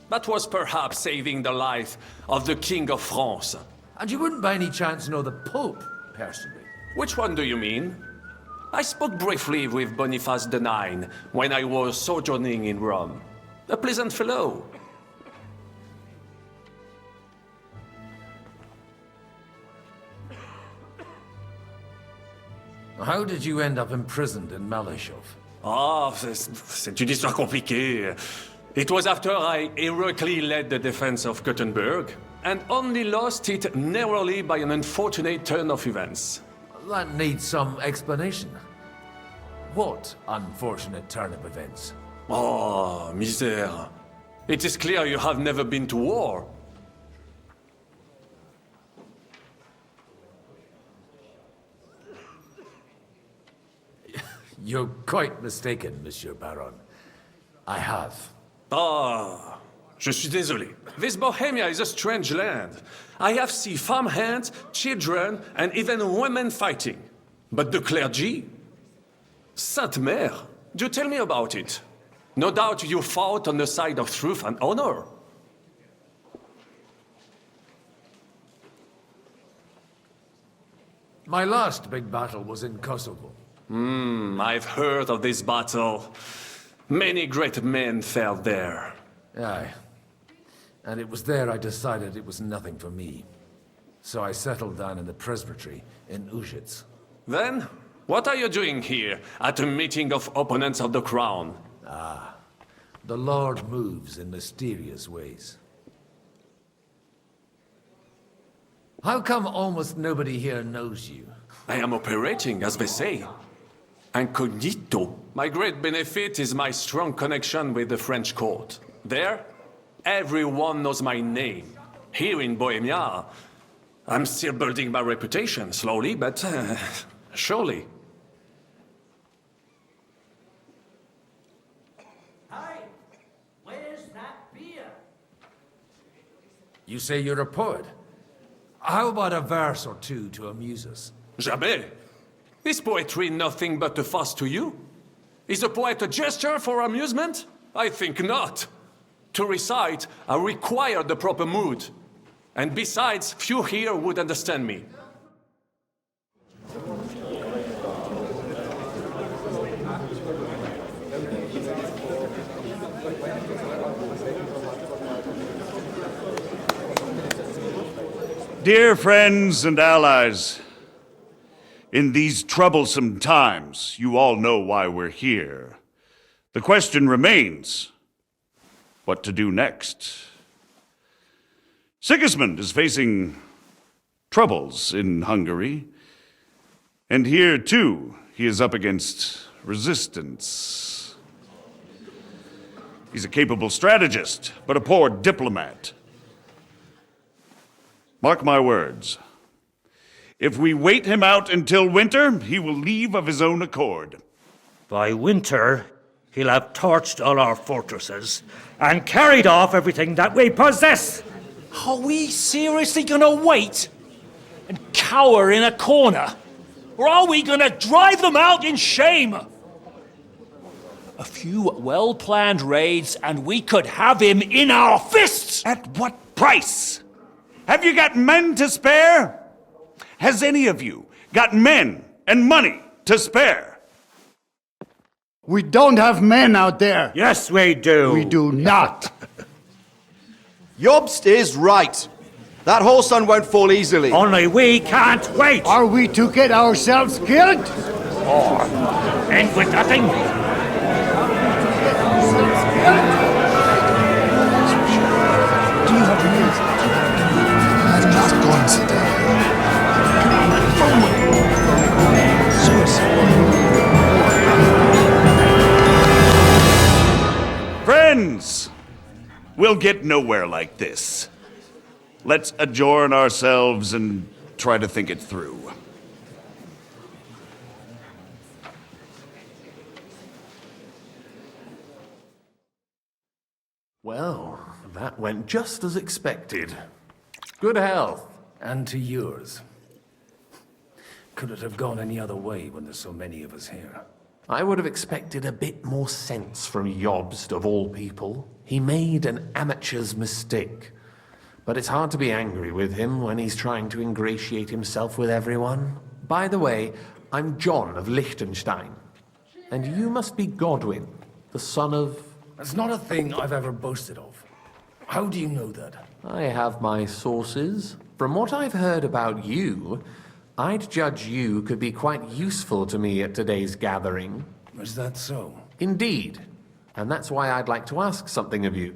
that was perhaps saving the life of the King of France. And you wouldn't by any chance know the Pope, personally? Which one do you mean? I spoke briefly with Boniface IX when I was sojourning in Rome. A pleasant fellow. How did you end up imprisoned in Malashov? Ah, c'est une histoire compliquée. It was after I heroically led the defense of Gothenburg, and only lost it narrowly by an unfortunate turn of events. That needs some explanation. What unfortunate turn of events? Oh, misère. It is clear you have never been to war. You're quite mistaken, Monsieur Baron. I have. Ah, je suis désolé. This Bohemia is a strange land. I have seen farmhands, children, and even women fighting. But the clergy? Sainte Mère, do tell me about it. No doubt you fought on the side of truth and honor. My last big battle was in Kosovo. I've heard of this battle. Many great men fell there. Aye. And it was there I decided it was nothing for me. So I settled down in the presbytery in Ujits. Then, what are you doing here, at a meeting of opponents of the crown? Ah, the Lord moves in mysterious ways. How come almost nobody here knows you? I am operating, as they say. Incognito. My great benefit is my strong connection with the French court. There, everyone knows my name. Here in Bohemia, I'm still building my reputation, slowly, but surely. Hey, where's that beer? You say you're a poet. How about a verse or two to amuse us? Jamais. Is poetry nothing but a fuss to you? Is a poet a gesture for amusement? I think not. To recite, I require the proper mood. And besides, few here would understand me. Dear friends and allies, in these troublesome times, you all know why we're here. The question remains, what to do next? Sigismund is facing troubles in Hungary, and here, too, he is up against resistance. He's a capable strategist, but a poor diplomat. Mark my words. If we wait him out until winter, he will leave of his own accord. By winter, he'll have torched all our fortresses and carried off everything that we possess. Are we seriously gonna wait and cower in a corner? Or are we gonna drive them out in shame? A few well-planned raids and we could have him in our fists! At what price? Have you got men to spare? Has any of you got men and money to spare? We don't have men out there. Yes, we do. We do not. Jobst is right. That horse son won't fall easily. Only we can't wait. Are we to get ourselves killed? Or end with nothing? I've just gone to die. Friends, we'll get nowhere like this. Let's adjourn ourselves and try to think it through. Well, that went just as expected. Good health. And to yours. Could it have gone any other way when there's so many of us here? I would have expected a bit more sense from Jobst, of all people. He made an amateur's mistake. But it's hard to be angry with him when he's trying to ingratiate himself with everyone. By the way, I'm John of Liechtenstein. And you must be Godwin, the son of... That's not a thing I've ever boasted of. How do you know that? I have my sources. From what I've heard about you, I'd judge you could be quite useful to me at today's gathering. Is that so? Indeed. And that's why I'd like to ask something of you.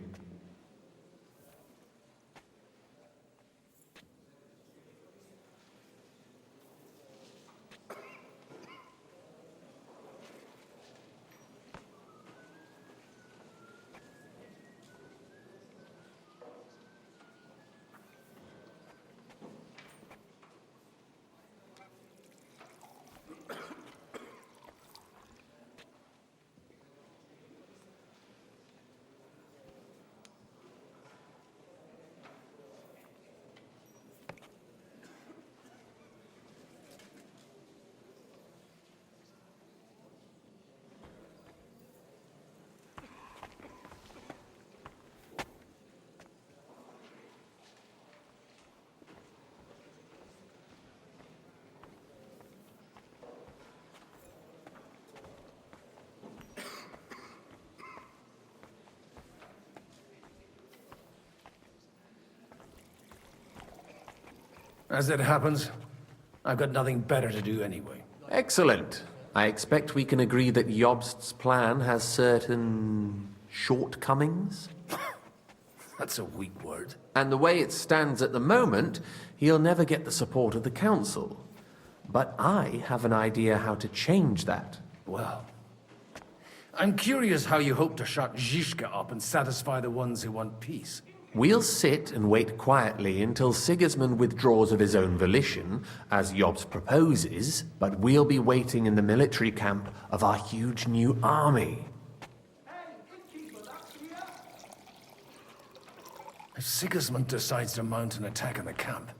As it happens, I've got nothing better to do anyway. Excellent. I expect we can agree that Jobst's plan has certain shortcomings? That's a weak word. And the way it stands at the moment, he'll never get the support of the council. But I have an idea how to change that. Well, I'm curious how you hope to shut Zizka up and satisfy the ones who want peace. We'll sit and wait quietly until Sigismund withdraws of his own volition, as Jobst proposes, but we'll be waiting in the military camp of our huge new army. If Sigismund decides to mount an attack on the camp,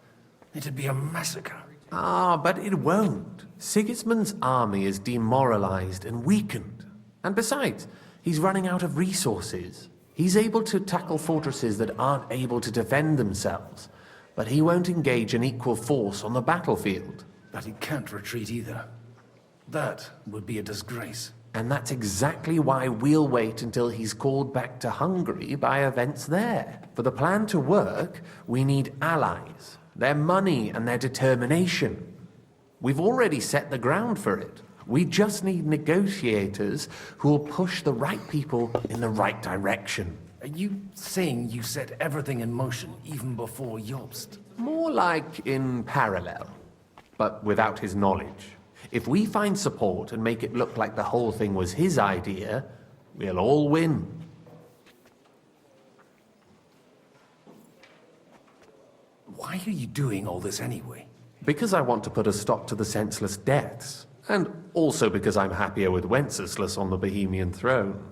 it'd be a massacre. Ah, but it won't. Sigismund's army is demoralized and weakened. And besides, he's running out of resources. He's able to tackle fortresses that aren't able to defend themselves, but he won't engage an equal force on the battlefield. But he can't retreat either. That would be a disgrace. And that's exactly why we'll wait until he's called back to Hungary by events there. For the plan to work, we need allies, their money and their determination. We've already set the ground for it. We just need negotiators who will push the right people in the right direction. Are you saying you set everything in motion even before Jobst? More like in parallel, but without his knowledge. If we find support and make it look like the whole thing was his idea, we'll all win. Why are you doing all this anyway? Because I want to put a stop to the senseless deaths. And also because I'm happier with Wenceslas on the Bohemian throne.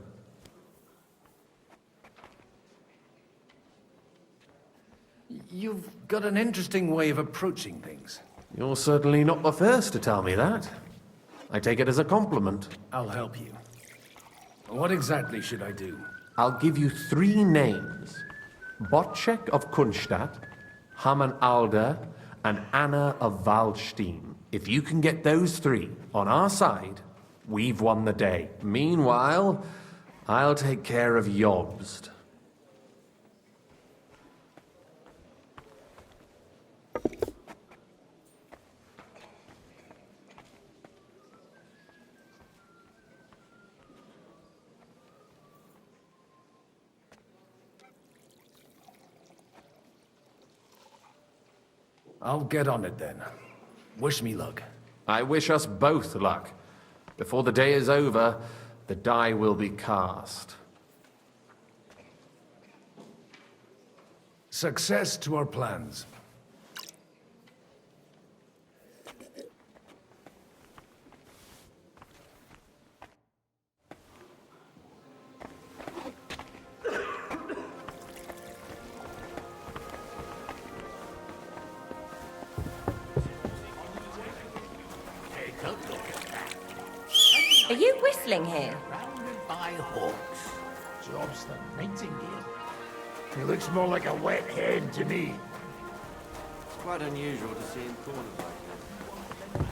You've got an interesting way of approaching things. You're certainly not the first to tell me that. I take it as a compliment. I'll help you. What exactly should I do? I'll give you 3 names. Bocek of Kunstadt, Hamann Alder, and Anna of Waldstein. If you can get those 3 on our side, we've won the day. Meanwhile, I'll take care of Jobst. I'll get on it then. Wish me luck. I wish us both luck. Before the day is over, the die will be cast. Success to our plans. Are you whistling here? Surrounded by hawks. Job's the nightingale. He looks more like a wet hen to me. It's quite unusual to see him cornered like that.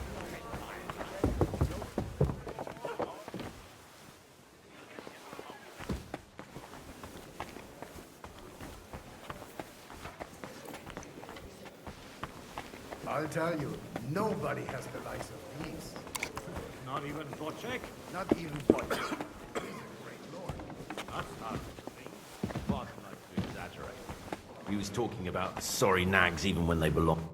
I'll tell you, nobody has the likes of these. Not even Bocek? Not even Bocek. He's a great lord. That's not Bot likes to exaggerate. He was talking about sorry nags even when they belong.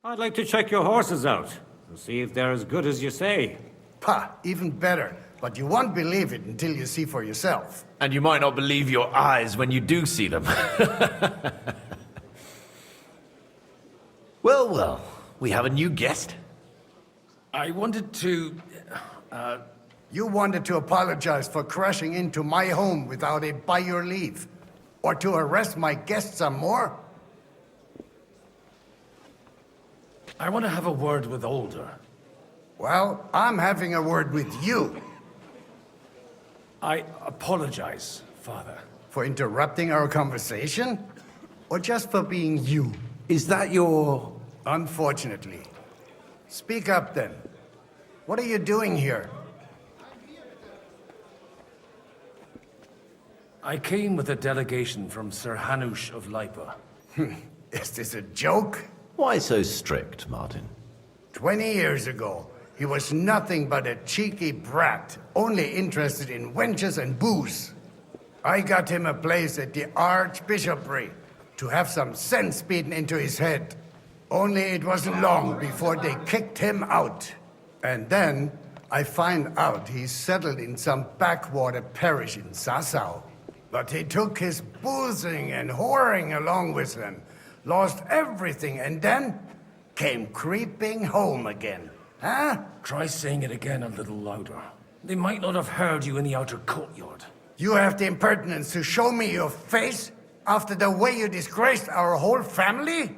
I'd like to check your horses out and see if they're as good as you say. Pah, even better. But you won't believe it until you see for yourself. And you might not believe your eyes when you do see them. Well, well, we have a new guest. I wanted to... You wanted to apologize for crashing into my home without it by your leave. Or to arrest my guests some more? I want to have a word with Older. Well, I'm having a word with you. I apologize, Father. For interrupting our conversation? Or just for being you? Is that your... Unfortunately. Speak up then. What are you doing here? I came with a delegation from Sir Hanush of Lipa. Is this a joke? Why so strict, Martin? 20 years ago, he was nothing but a cheeky brat, only interested in wenches and booze. I got him a place at the Archbishopric to have some sense beaten into his head. Only it wasn't long before they kicked him out. And then I find out he's settled in some backwater parish in Sassau. But he took his boozing and whoring along with him, lost everything, and then came creeping home again. Huh? Try saying it again a little louder. They might not have heard you in the outer courtyard. You have the impertinence to show me your face after the way you disgraced our whole family?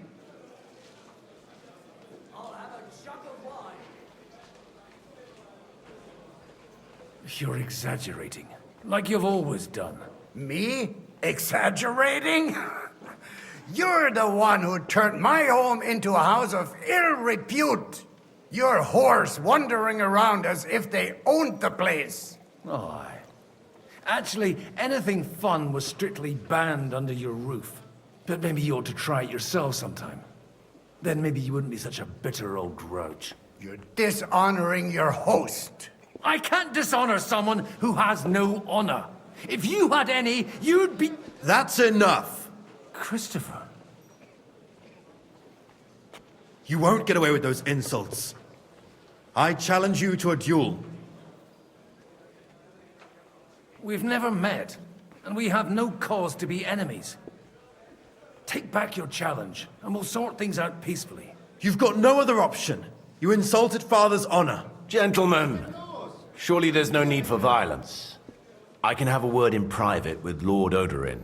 You're exaggerating, like you've always done. Me? Exaggerating? You're the one who turned my home into a house of ill repute. Your whores wandering around as if they owned the place. Oh, aye. Actually, anything fun was strictly banned under your roof. But maybe you ought to try it yourself sometime. Then maybe you wouldn't be such a bitter old grouch. You're dishonoring your host. I can't dishonor someone who has no honor. If you had any, you'd be... That's enough! Christopher. You won't get away with those insults. I challenge you to a duel. We've never met, and we have no cause to be enemies. Take back your challenge, and we'll sort things out peacefully. You've got no other option. You insulted Father's honor. Gentlemen, surely there's no need for violence. I can have a word in private with Lord Odorin,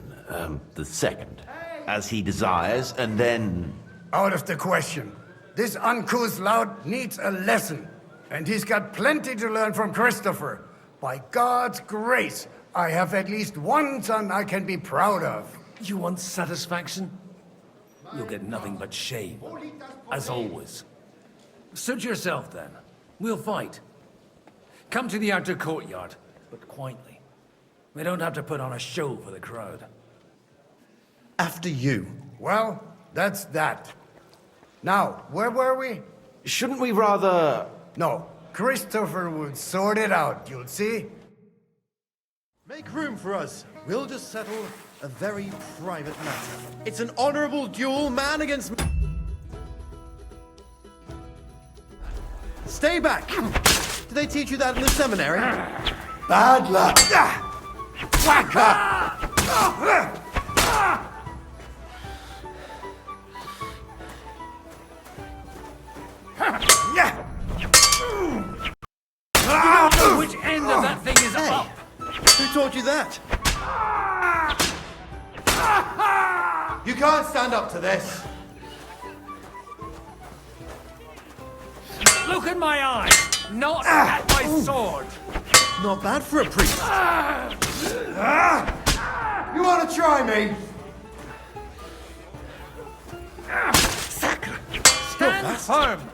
the second, as he desires, and then... Out of the question. This uncouth lout needs a lesson, and he's got plenty to learn from Christopher. By God's grace, I have at least one son I can be proud of. You want satisfaction? You'll get nothing but shame, as always. Suit yourself, then. We'll fight. Come to the outer courtyard, but quietly. We don't have to put on a show for the crowd. After you. Well, that's that. Now, where were we? Shouldn't we rather... No, Christopher will sort it out, you'll see. Make room for us. We'll just settle a very private matter. It's an honorable duel, man against... Stay back! Did they teach you that in the seminary? Bad luck! Whacker! I don't know which end of that thing is up! Who taught you that? You can't stand up to this. Look at my eyes, not at my sword! Not bad for a priest. You want to try me? Stand firm!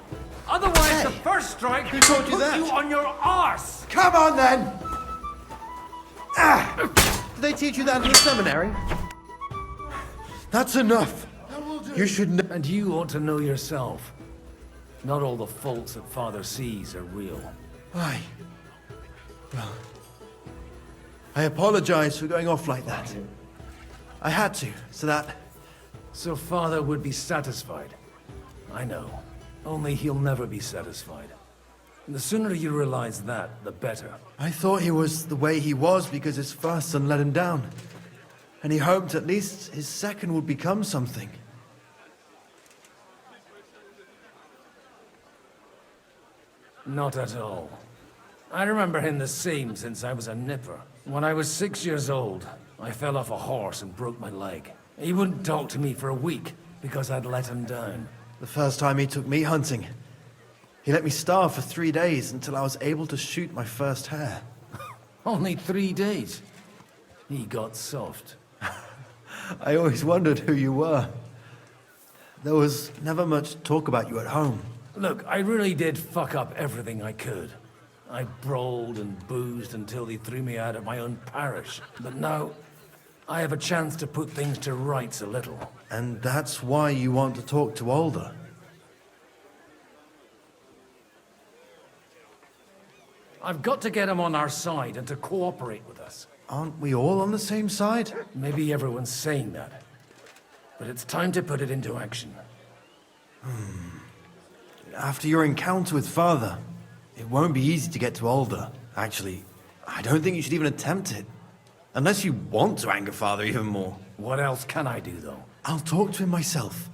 Otherwise, the first strike Who taught you will that? put you on your arse! Come on then! Did they teach you that in the seminary? That's enough. You should know. And you ought to know yourself. Not all the faults that Father sees are real. Aye. Well, I apologize for going off like that. I had to, so that... So Father would be satisfied. I know. Only he'll never be satisfied. And the sooner you realize that, the better. I thought he was the way he was because his first son let him down. And he hoped at least his second would become something. Not at all. I remember him the same since I was a nipper. When I was 6 years old, I fell off a horse and broke my leg. He wouldn't talk to me for a week because I'd let him down. The first time he took me hunting, he let me starve for 3 days until I was able to shoot my first hare. Only 3 days. He got soft. I always wondered who you were. There was never much talk about you at home. Look, I really did fuck up everything I could. I brawled and boozed until they threw me out of my own parish. But now, I have a chance to put things to rights a little. And that's why you want to talk to Alder? I've got to get him on our side and to cooperate with us. Aren't we all on the same side? Maybe everyone's saying that. But it's time to put it into action. After your encounter with Father, it won't be easy to get to Alder. Actually, I don't think you should even attempt it. Unless you want to anger Father even more. What else can I do, though? I'll talk to him myself.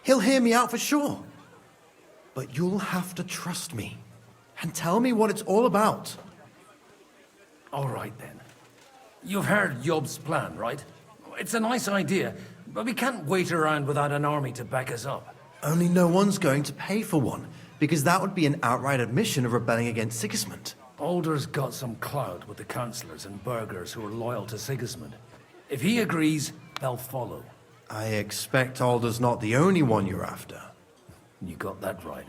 He'll hear me out for sure. But you'll have to trust me. And tell me what it's all about. All right, then. You've heard Yob's plan, right? It's a nice idea, but we can't wait around without an army to back us up. Only no one's going to pay for one, because that would be an outright admission of rebelling against Sigismund. Alder's got some clout with the councillors and burghers who are loyal to Sigismund. If he agrees, they'll follow. I expect Alder's not the only one you're after. You got that right.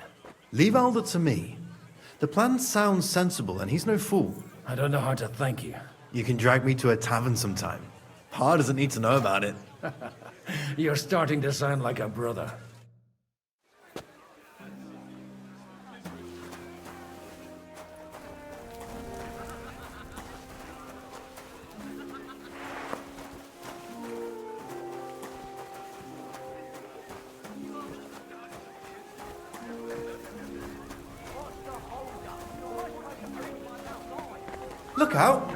Leave Alder to me. The plan sounds sensible, and he's no fool. I don't know how to thank you. You can drag me to a tavern sometime. Pa doesn't need to know about it. You're starting to sound like a brother. Look out!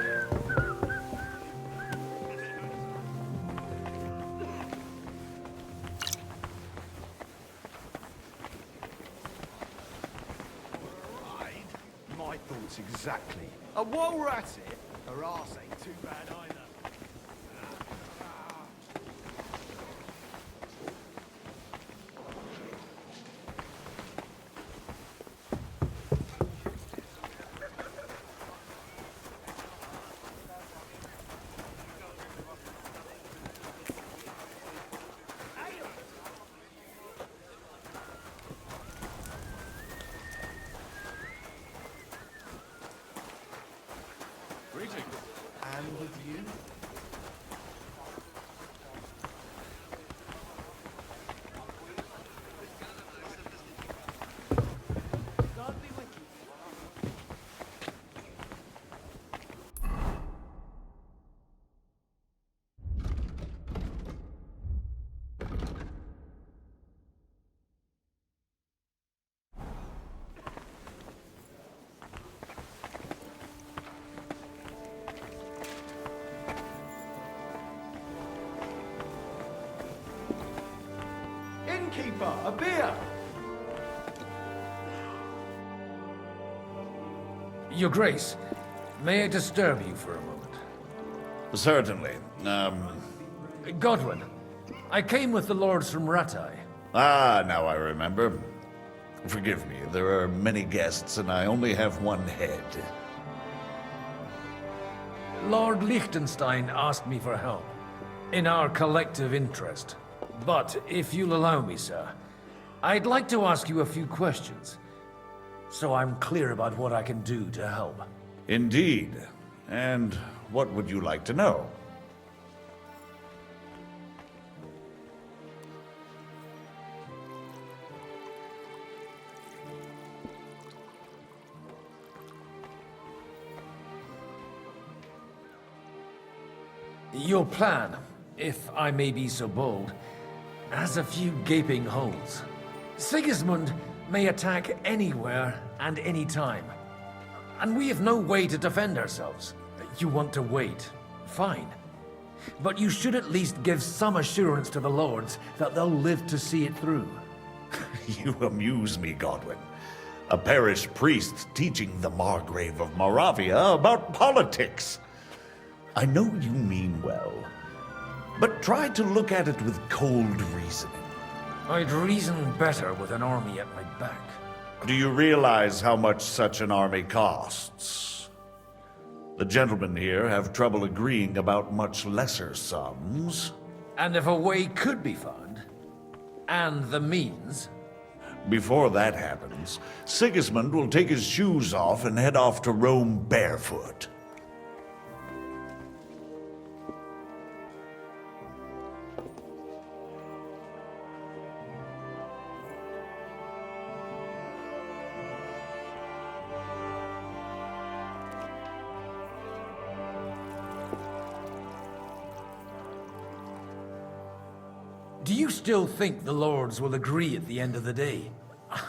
My thoughts exactly. And while we're at it, her arse ain't too bad either. And with you? Innkeeper, a beer! Your Grace, may I disturb you for a moment? Certainly. Godwin, I came with the lords from Rattay. Ah, now I remember. Forgive me, there are many guests and I only have one head. Lord Liechtenstein asked me for help, in our collective interest. But if you'll allow me, sir, I'd like to ask you a few questions, so I'm clear about what I can do to help. Indeed. And what would you like to know? Your plan, if I may be so bold, has a few gaping holes. Sigismund may attack anywhere and any time, and we have no way to defend ourselves. You want to wait, fine. But you should at least give some assurance to the lords that they'll live to see it through. You amuse me, Godwin. A parish priest teaching the Margrave of Moravia about politics. I know you mean well, but try to look at it with cold reasoning. I'd reason better with an army at my back. Do you realize how much such an army costs? The gentlemen here have trouble agreeing about much lesser sums. And if a way could be found, and the means... Before that happens, Sigismund will take his shoes off and head off to Rome barefoot. you still think the lords will agree at the end of the day?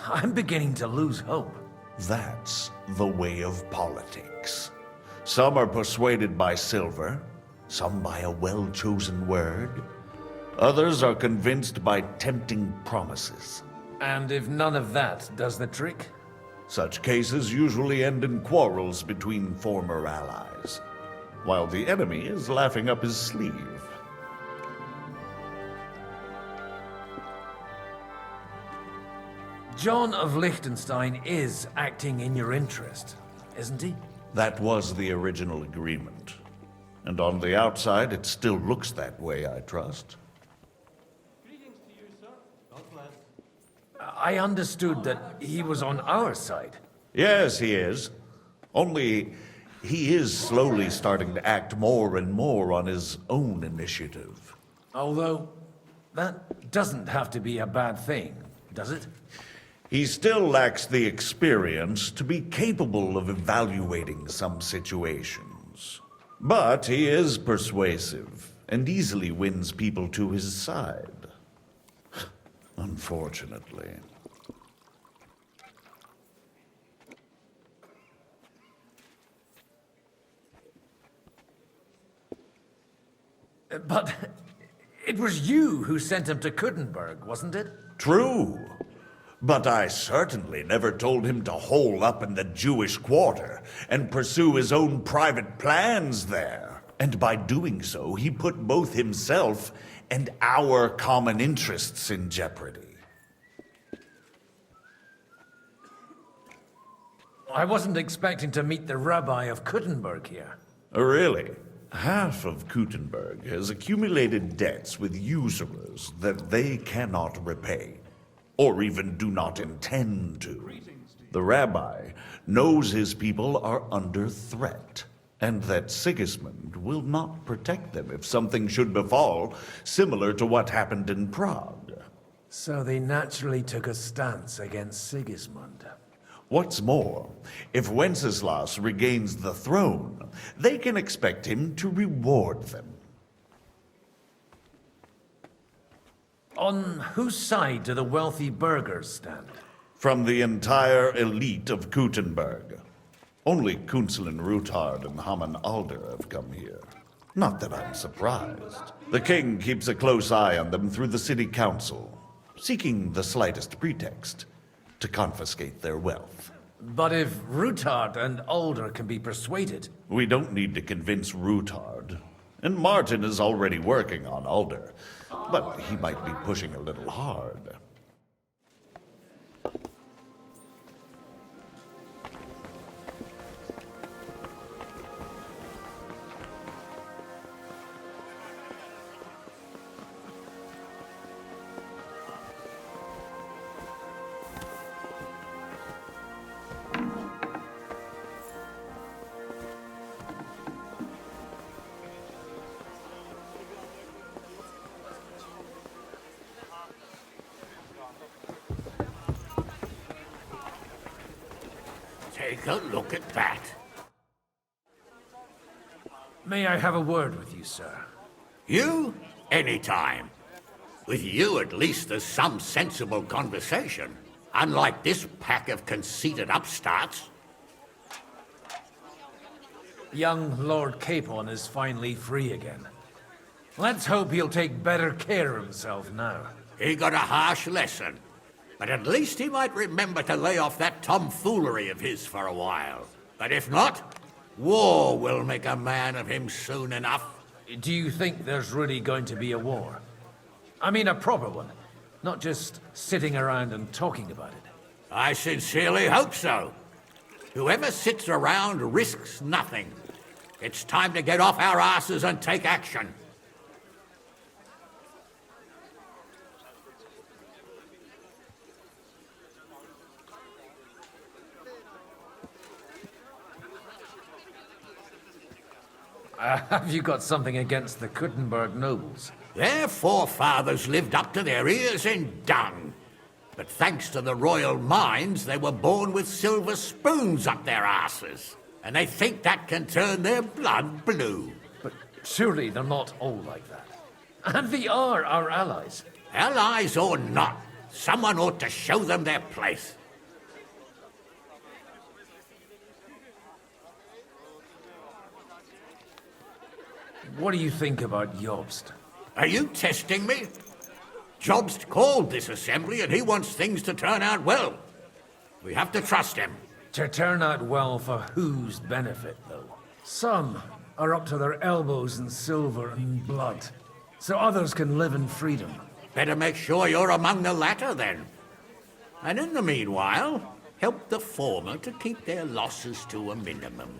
I'm beginning to lose hope. That's the way of politics. Some are persuaded by silver, some by a well-chosen word. Others are convinced by tempting promises. And if none of that does the trick? Such cases usually end in quarrels between former allies, while the enemy is laughing up his sleeve. John of Liechtenstein is acting in your interest, isn't he? That was the original agreement. And on the outside, it still looks that way, I trust. I understood that he was on our side. Yes, he is. Only he is slowly starting to act more and more on his own initiative. Although, that doesn't have to be a bad thing, does it? He still lacks the experience to be capable of evaluating some situations. But he is persuasive and easily wins people to his side. Unfortunately. But it was you who sent him to Kuttenberg, wasn't it? True. But I certainly never told him to hole up in the Jewish quarter and pursue his own private plans there. And by doing so, he put both himself and our common interests in jeopardy. I wasn't expecting to meet the rabbi of Kuttenberg here. Really? Half of Kuttenberg has accumulated debts with usurers that they cannot repay, or even do not intend to. The rabbi knows his people are under threat, and that Sigismund will not protect them if something should befall, similar to what happened in Prague. So they naturally took a stance against Sigismund. What's more, if Wenceslas regains the throne, they can expect him to reward them. On whose side do the wealthy burghers stand? From the entire elite of Kuttenberg. Only Kunzelin Ruthard and Haman Alder have come here. Not that I'm surprised. The king keeps a close eye on them through the city council, seeking the slightest pretext to confiscate their wealth. But if Ruthard and Alder can be persuaded... We don't need to convince Ruthard. And Martin is already working on Alder. But he might be pushing a little hard. Take a look at that. May I have a word with you, sir? You? Anytime. With you, at least, there's some sensible conversation. Unlike this pack of conceited upstarts. Young Lord Capon is finally free again. Let's hope he'll take better care of himself now. He got a harsh lesson. But at least he might remember to lay off that tomfoolery of his for a while. But if not, war will make a man of him soon enough. Do you think there's really going to be a war? I mean a proper one, not just sitting around and talking about it. I sincerely hope so. Whoever sits around risks nothing. It's time to get off our asses and take action. Have you got something against the Kuttenberg nobles? Their forefathers lived up to their ears in dung. But thanks to the royal mines, they were born with silver spoons up their asses. And they think that can turn their blood blue. But surely they're not all like that. And they are our allies. Allies or not, someone ought to show them their place. What do you think about Jobst? Are you testing me? Jobst called this assembly and he wants things to turn out well. We have to trust him. To turn out well for whose benefit, though? Some are up to their elbows in silver and blood, so others can live in freedom. Better make sure you're among the latter, then. And in the meanwhile, help the former to keep their losses to a minimum.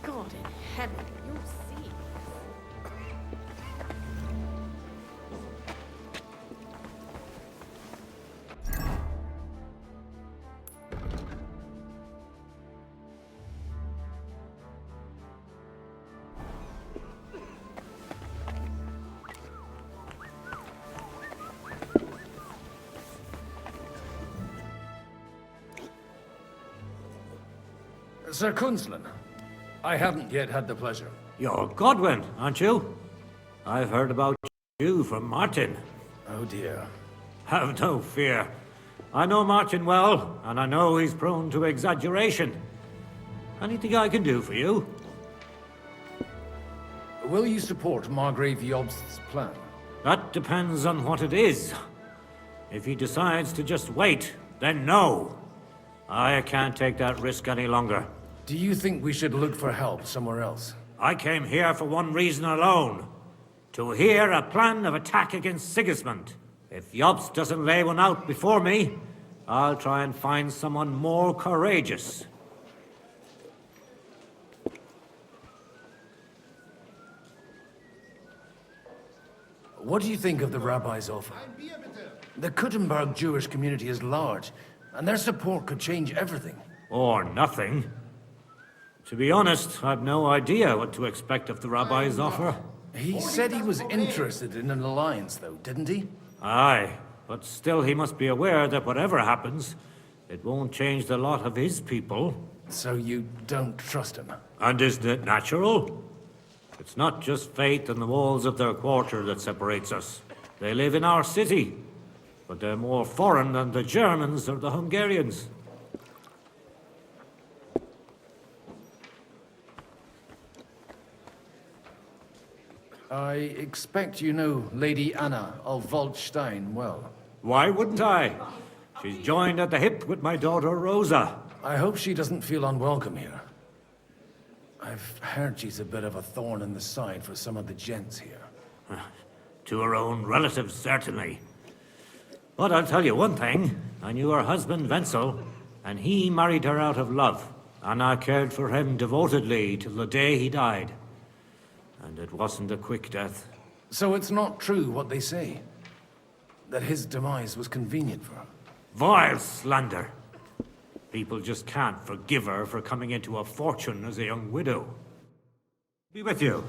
God in heaven, you'll see. Sir Kunzlin, I haven't yet had the pleasure. You're Godwin, aren't you? I've heard about you from Martin. Oh dear. Have no fear. I know Martin well, and I know he's prone to exaggeration. Anything I can do for you? Will you support Margrave Jobst's plan? That depends on what it is. If he decides to just wait, then no. I can't take that risk any longer. Do you think we should look for help somewhere else? I came here for one reason alone. To hear a plan of attack against Sigismund. If Jobst doesn't lay one out before me, I'll try and find someone more courageous. What do you think of the rabbi's offer? The Kuttenberg Jewish community is large, and their support could change everything. Or nothing. To be honest, I've no idea what to expect of the rabbi's offer. He said he was interested in an alliance, though, didn't he? Aye, but still he must be aware that whatever happens, it won't change the lot of his people. So you don't trust him? And isn't it natural? It's not just faith in the walls of their quarter that separates us. They live in our city, but they're more foreign than the Germans or the Hungarians. I expect you know Lady Anna of Waldstein well. Why wouldn't I? She's joined at the hip with my daughter Rosa. I hope she doesn't feel unwelcome here. I've heard she's a bit of a thorn in the side for some of the gents here. To her own relatives, certainly. But I'll tell you one thing. I knew her husband, Wenzel, and he married her out of love. And I cared for him devotedly till the day he died. And it wasn't a quick death. So it's not true what they say? That his demise was convenient for her? Vile slander. People just can't forgive her for coming into a fortune as a young widow. Be with you.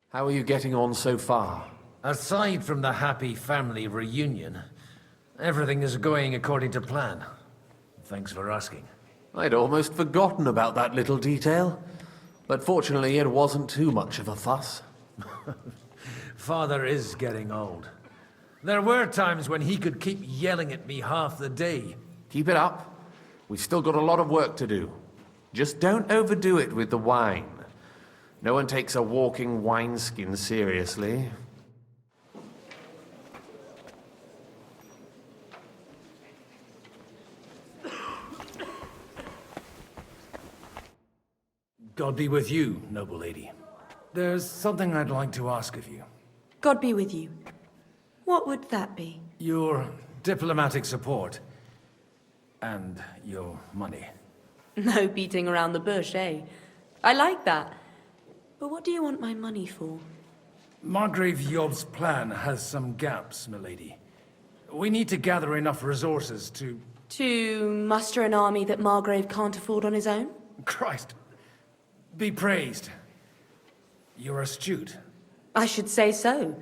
How are you getting on so far? Aside from the happy family reunion, everything is going according to plan. Thanks for asking. I'd almost forgotten about that little detail. But fortunately, it wasn't too much of a fuss. Father is getting old. There were times when he could keep yelling at me half the day. Keep it up. We've still got a lot of work to do. Just don't overdo it with the wine. No one takes a walking wineskin seriously. God be with you, noble lady. There's something I'd like to ask of you. God be with you. What would that be? Your diplomatic support. And your money. No beating around the bush, eh? I like that. But what do you want my money for? Margrave Yob's plan has some gaps, milady. We need to gather enough resources to... To muster an army that Margrave can't afford on his own? Christ. Be praised. You're astute. I should say so.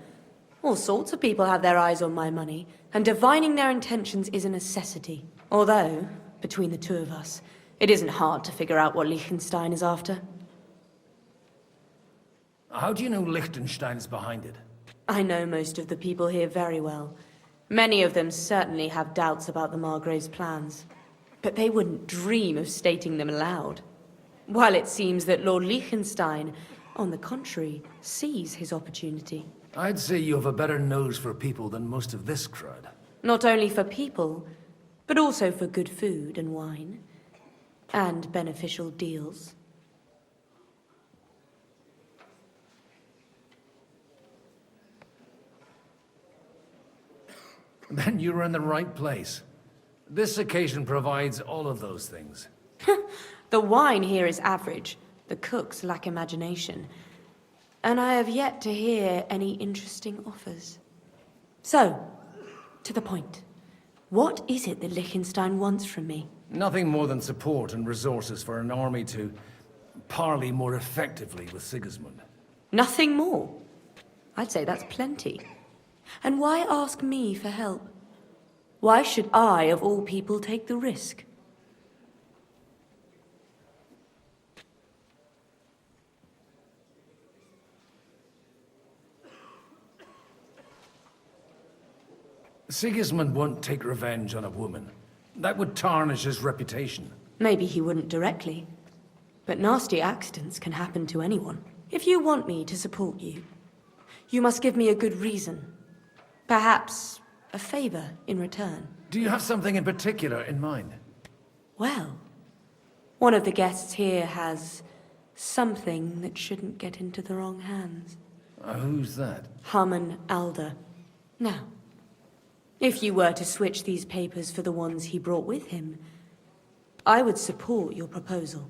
All sorts of people have their eyes on my money, and divining their intentions is a necessity. Although, between the two of us, it isn't hard to figure out what Liechtenstein is after. How do you know Liechtenstein's behind it? I know most of the people here very well. Many of them certainly have doubts about the Margrave's plans. But they wouldn't dream of stating them aloud. While it seems that Lord Liechtenstein, on the contrary, sees his opportunity. I'd say you have a better nose for people than most of this crowd. Not only for people, but also for good food and wine. And beneficial deals. Then you're in the right place. This occasion provides all of those things. The wine here is average. The cooks lack imagination. And I have yet to hear any interesting offers. So, to the point. What is it that Liechtenstein wants from me? Nothing more than support and resources for an army to parley more effectively with Sigismund. Nothing more? I'd say that's plenty. And why ask me for help? Why should I, of all people, take the risk? Sigismund won't take revenge on a woman. That would tarnish his reputation. Maybe he wouldn't directly. But nasty accidents can happen to anyone. If you want me to support you, you must give me a good reason. Perhaps a favor in return. Do you have something in particular in mind? Well, one of the guests here has something that shouldn't get into the wrong hands. Who's that? Harman Alder. Now, if you were to switch these papers for the ones he brought with him, I would support your proposal.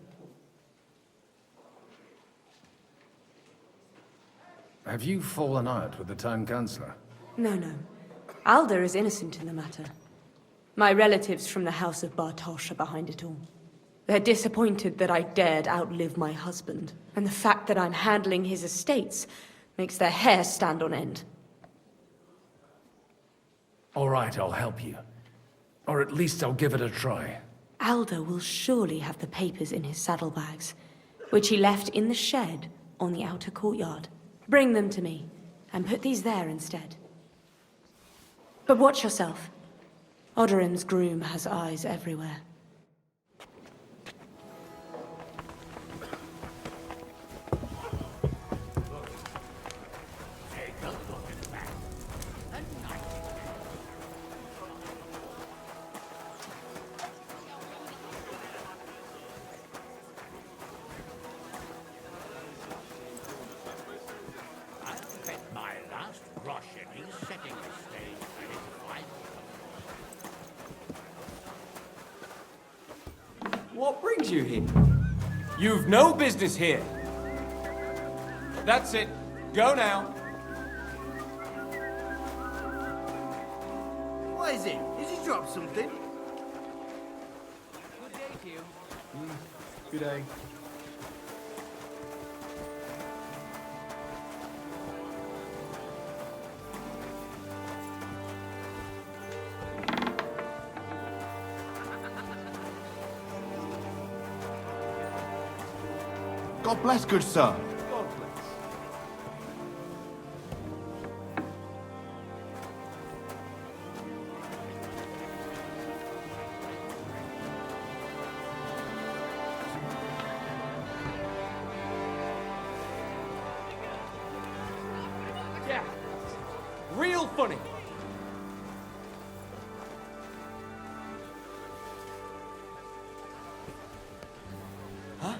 Have you fallen out with the town councillor? No. Alder is innocent in the matter. My relatives from the House of Bartosz are behind it all. They're disappointed that I dared outlive my husband, and the fact that I'm handling his estates makes their hair stand on end. All right, I'll help you. Or at least I'll give it a try. Alder will surely have the papers in his saddlebags, which he left in the shed on the outer courtyard. Bring them to me, and put these there instead. But watch yourself. Odorin's groom has eyes everywhere. last Russian is setting the stage for his final. What brings you here? You've no business here. That's it. Go now. What is it? Has he dropped something? Good day to you. Good day. God bless, good sir. God bless. Yeah. Real funny. Huh?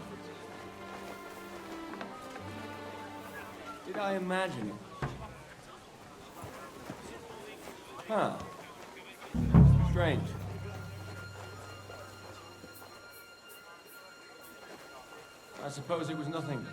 Did I imagine it? Huh. Strange. I suppose it was nothing.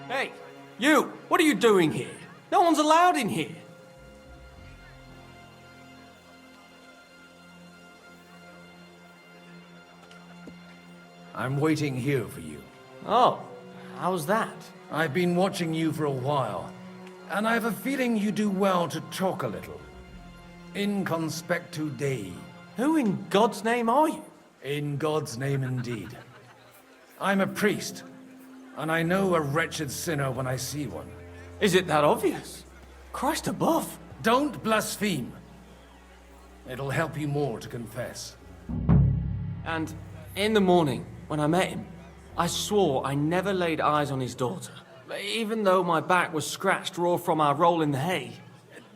Hey, you! What are you doing here? No one's allowed in here. I'm waiting here for you. Oh, how's that? I've been watching you for a while, and I have a feeling you do well to talk a little. In conspectu Dei. Who in God's name are you? In God's name indeed. I'm a priest, and I know a wretched sinner when I see one. Is it that obvious? Christ above. Don't blaspheme. It'll help you more to confess. And in the morning, when I met him, I swore I never laid eyes on his daughter, even though my back was scratched raw from our roll in the hay.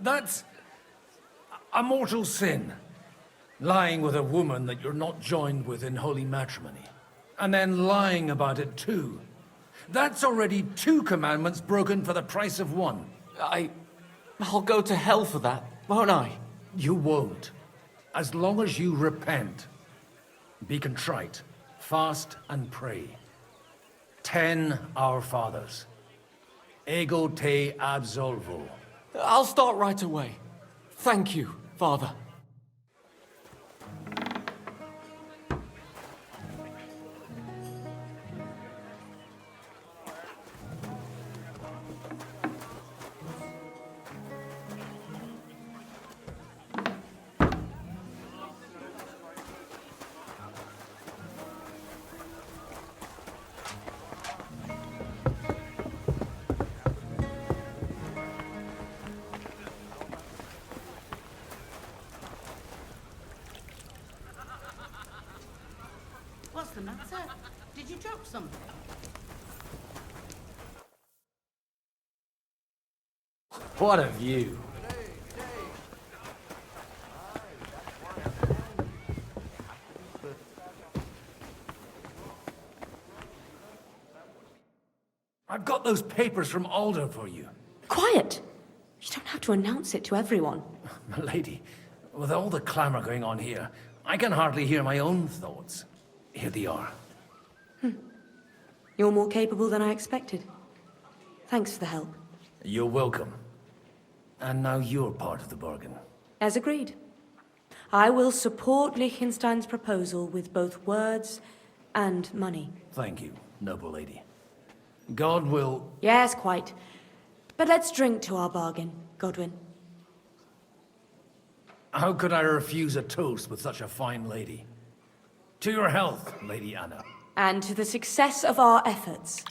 That's a mortal sin. Lying with a woman that you're not joined with in holy matrimony. And then lying about it too. That's already 2 commandments broken for the price of 1. I'll go to hell for that, won't I? You won't. As long as you repent. Be contrite, fast and pray. 10 Our Fathers. Ego te absolvo. I'll start right away. Thank you, Father. What's the matter? Did you drop something? What a view. I've got those papers from Alder for you. Quiet! You don't have to announce it to everyone. Milady, with all the clamor going on here, I can hardly hear my own thoughts. Here they are. You're more capable than I expected. Thanks for the help. You're welcome. And now you're part of the bargain. As agreed. I will support Liechtenstein's proposal with both words and money. Thank you, noble lady. God will... Yes, quite. But let's drink to our bargain, Godwin. How could I refuse a toast with such a fine lady? To your health, Lady Anna. And to the success of our efforts.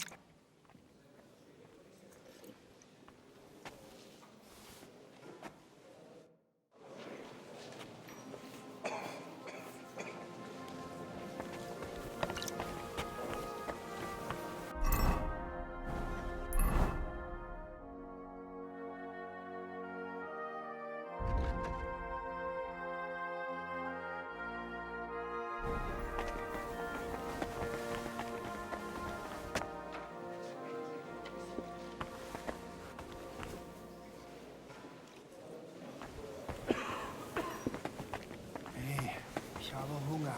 Ich habe Hunger.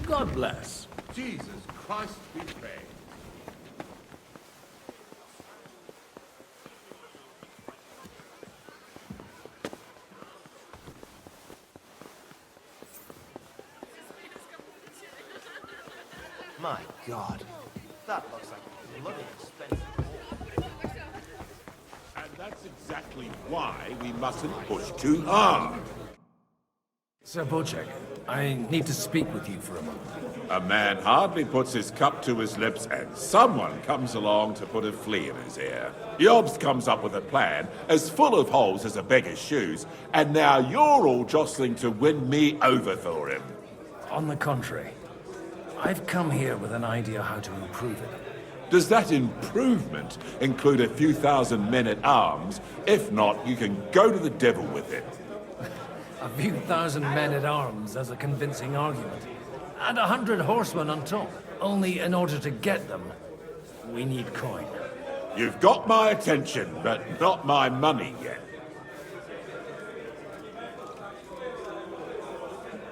God bless. Jesus Christ be praised. My God, that looks like a bloody expensive. And that's exactly why we mustn't push too hard. Sir Bocek, I need to speak with you for a moment. A man hardly puts his cup to his lips and someone comes along to put a flea in his ear. Yobs comes up with a plan as full of holes as a beggar's shoes, and now you're all jostling to win me over for him. On the contrary, I've come here with an idea how to improve it. Does that improvement include a few thousand men-at-arms? If not, you can go to the devil with it. A few thousand men-at-arms as a convincing argument. And 100 horsemen on top. Only in order to get them, we need coin. You've got my attention, but not my money yet.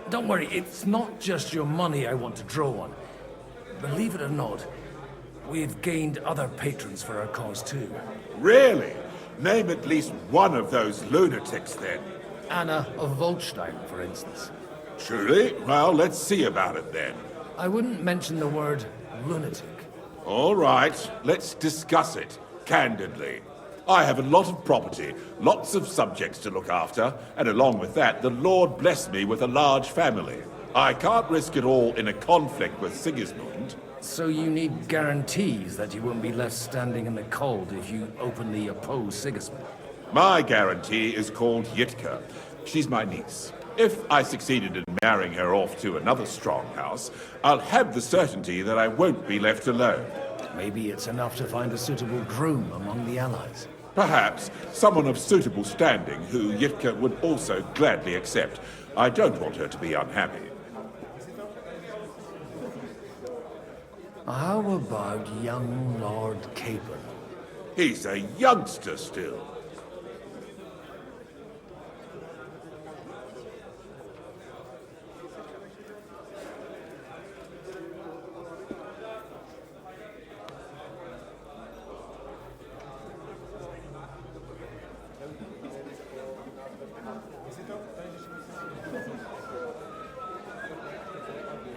Don't worry, it's not just your money I want to draw on. Believe it or not, we've gained other patrons for our cause too. Really? Name at least one of those lunatics then. Anna of Volstein, for instance. Truly? Well, let's see about it then. I wouldn't mention the word lunatic. All right, let's discuss it, candidly. I have a lot of property, lots of subjects to look after, and along with that, the Lord blessed me with a large family. I can't risk it all in a conflict with Sigismund. So you need guarantees that you won't be left standing in the cold if you openly oppose Sigismund? My guarantee is called Yitka. She's my niece. If I succeeded in marrying her off to another strong house, I'll have the certainty that I won't be left alone. Maybe it's enough to find a suitable groom among the allies. Perhaps someone of suitable standing who Yitka would also gladly accept. I don't want her to be unhappy. How about young Lord Capon? He's a youngster still.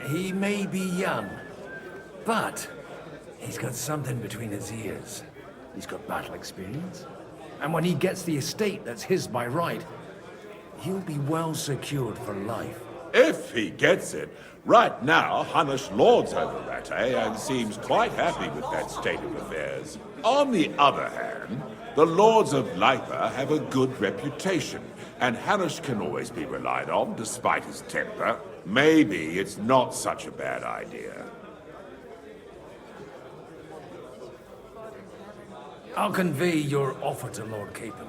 He may be young, but he's got something between his ears. He's got battle experience. And when he gets the estate that's his by right, he'll be well secured for life. If he gets it. Right now, Hanush lords over Rattay and seems quite happy with that state of affairs. On the other hand, the lords of Lipa have a good reputation, and Hanush can always be relied on despite his temper. Maybe it's not such a bad idea. I'll convey your offer to Lord Capon.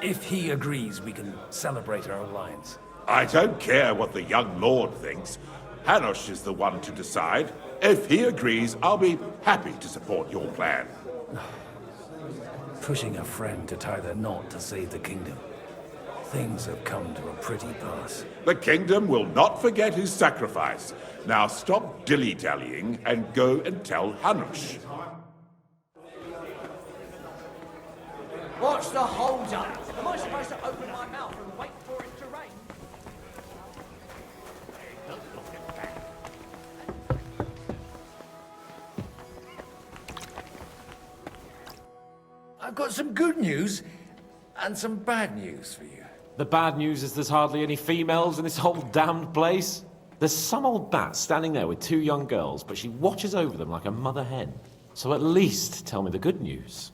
If he agrees, we can celebrate our alliance. I don't care what the young lord thinks. Hanush is the one to decide. If he agrees, I'll be happy to support your plan. Pushing a friend to tie the knot to save the kingdom. Things have come to a pretty pass. The kingdom will not forget his sacrifice. Now stop dilly-dallying and go and tell Hanush. What's the hold-up? Am I supposed to open my mouth and wait for it to rain? I've got some good news and some bad news for you. The bad news is there's hardly any females in this whole damned place. There's some old bat standing there with 2 young girls, but she watches over them like a mother hen. So at least tell me the good news.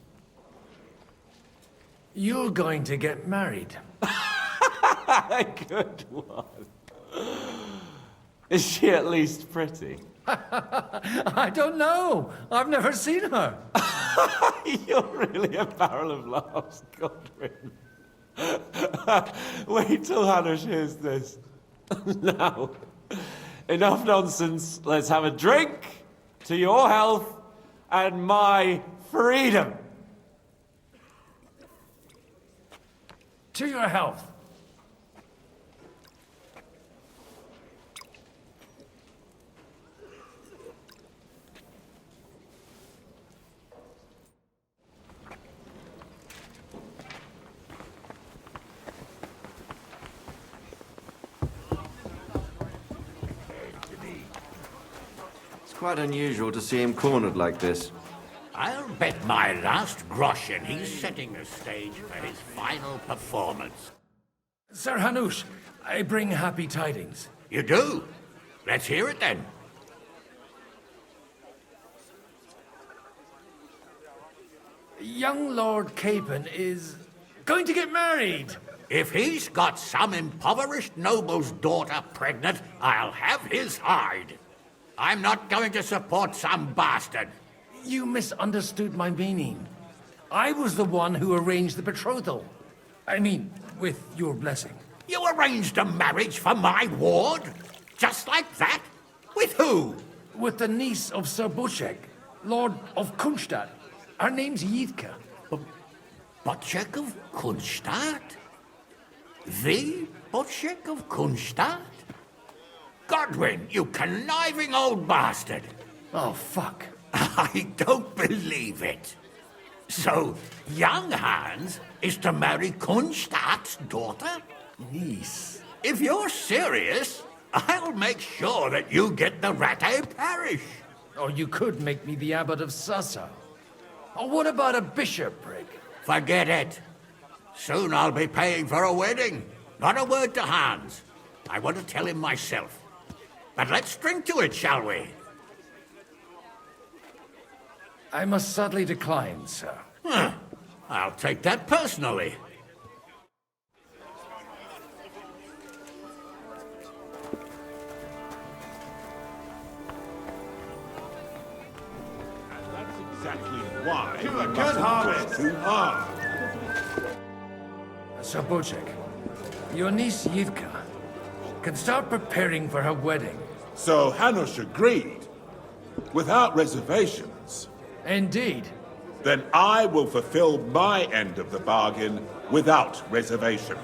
You're going to get married. Good one. Is she at least pretty? I don't know. I've never seen her. You're really a barrel of laughs, Godwin. Wait till Hanush hears this. Now, enough nonsense. Let's have a drink to your health and my freedom. To your health. It's quite unusual to see him cornered like this. I'll bet my last groschen he's setting the stage for his final performance. Sir Hanush, I bring happy tidings. You do? Let's hear it then. Young Lord Capon is going to get married. If he's got some impoverished noble's daughter pregnant, I'll have his hide. I'm not going to support some bastard. You misunderstood my meaning. I was the one who arranged the betrothal. I mean, with your blessing. You arranged a marriage for my ward? Just like that? With who? With the niece of Sir Bushek, Lord of Kunstadt. Her name's Yidka. Bushek of Kunstadt? The Bushek of Kunstadt? Godwin, you conniving old bastard! Oh, fuck. I don't believe it. So, young Hans is to marry Kunstadt's daughter? Niece. If you're serious, I'll make sure that you get the Rattay parish. Or you could make me the abbot of Sassa. Or what about a bishopric? Forget it. Soon I'll be paying for a wedding. Not a word to Hans. I want to tell him myself. But let's drink to it, shall we? I must sadly decline, sir. I'll take that personally. Exactly why. To a good harvest. Too hard. Sir Bushek, your niece Yidka can start preparing for her wedding. So Hanush agreed, without reservations. Indeed. Then I will fulfill my end of the bargain without reservation.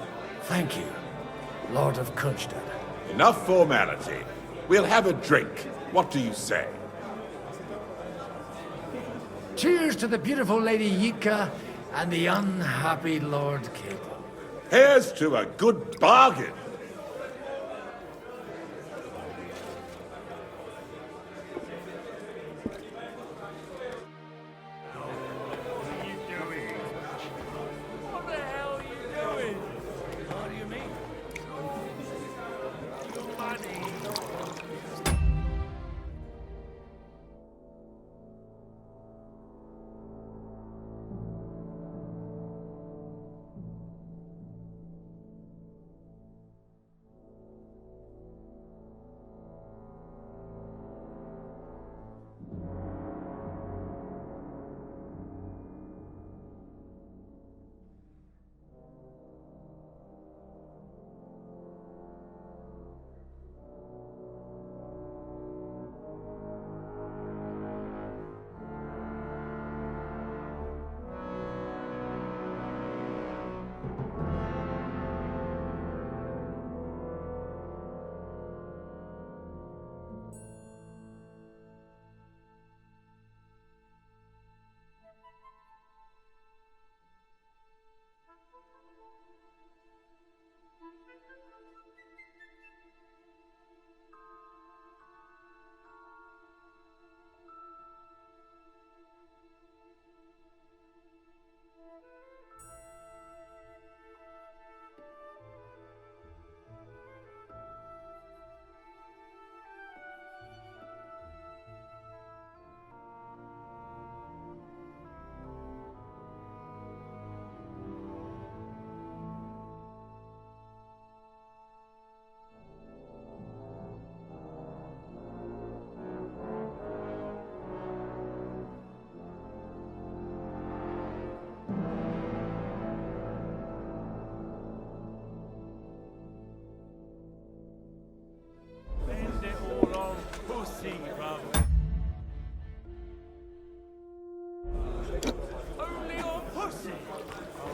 Thank you, Lord of Kunstadt. Enough formality. We'll have a drink. What do you say? Cheers to the beautiful Lady Yidka and the unhappy Lord Capon. Here's to a good bargain.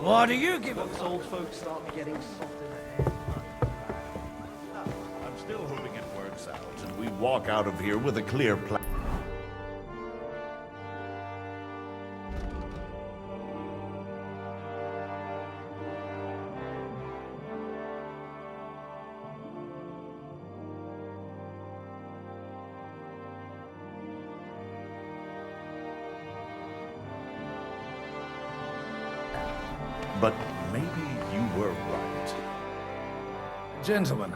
What do you give us? Old folks start me getting soft in the head. I'm still hoping it works out and we walk out of here with a clear plan. But maybe you were right. Gentlemen,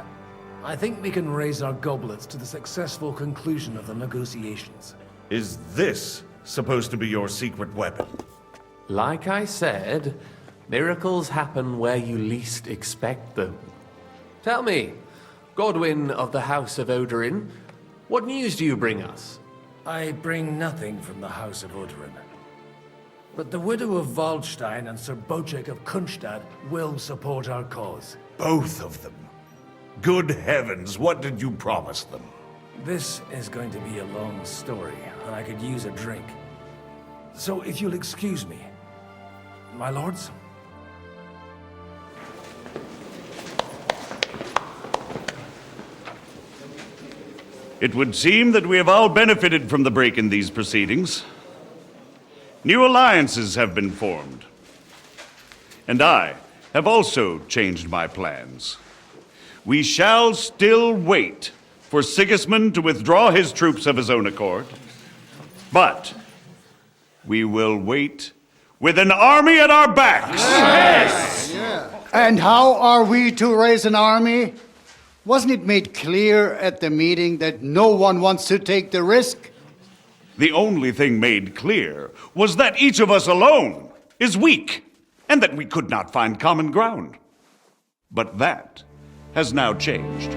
I think we can raise our goblets to the successful conclusion of the negotiations. Is this supposed to be your secret weapon? Like I said, miracles happen where you least expect them. Tell me, Godwin of the House of Odorin, what news do you bring us? I bring nothing from the House of Odorin. But the widow of Waldstein and Sir Bocek of Kunstad will support our cause. Both of them. Good heavens, what did you promise them? This is going to be a long story, and I could use a drink. So if you'll excuse me, my lords? It would seem that we have all benefited from the break in these proceedings. New alliances have been formed. And I have also changed my plans. We shall still wait for Sigismund to withdraw his troops of his own accord, but we will wait with an army at our backs. Yes! And how are we to raise an army? Wasn't it made clear at the meeting that no one wants to take the risk? The only thing made clear was that each of us alone is weak, and that we could not find common ground. But that has now changed.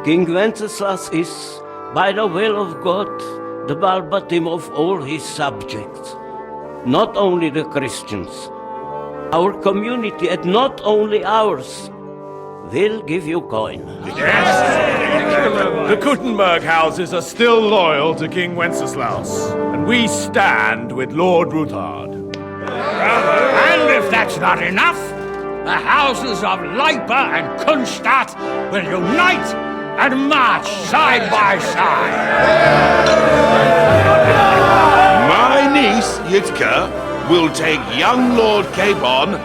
King Wenceslas is, by the will of God, the balbatim of all his subjects. Not only the Christians, our community, and not only ours, will give you coin. The Kuttenberg houses are still loyal to King Wenceslas, and we stand with Lord Ruthard. And if that's not enough, the houses of Leipa and Kunstadt will unite and march side by side. My niece, Yitka, will take young Lord Capon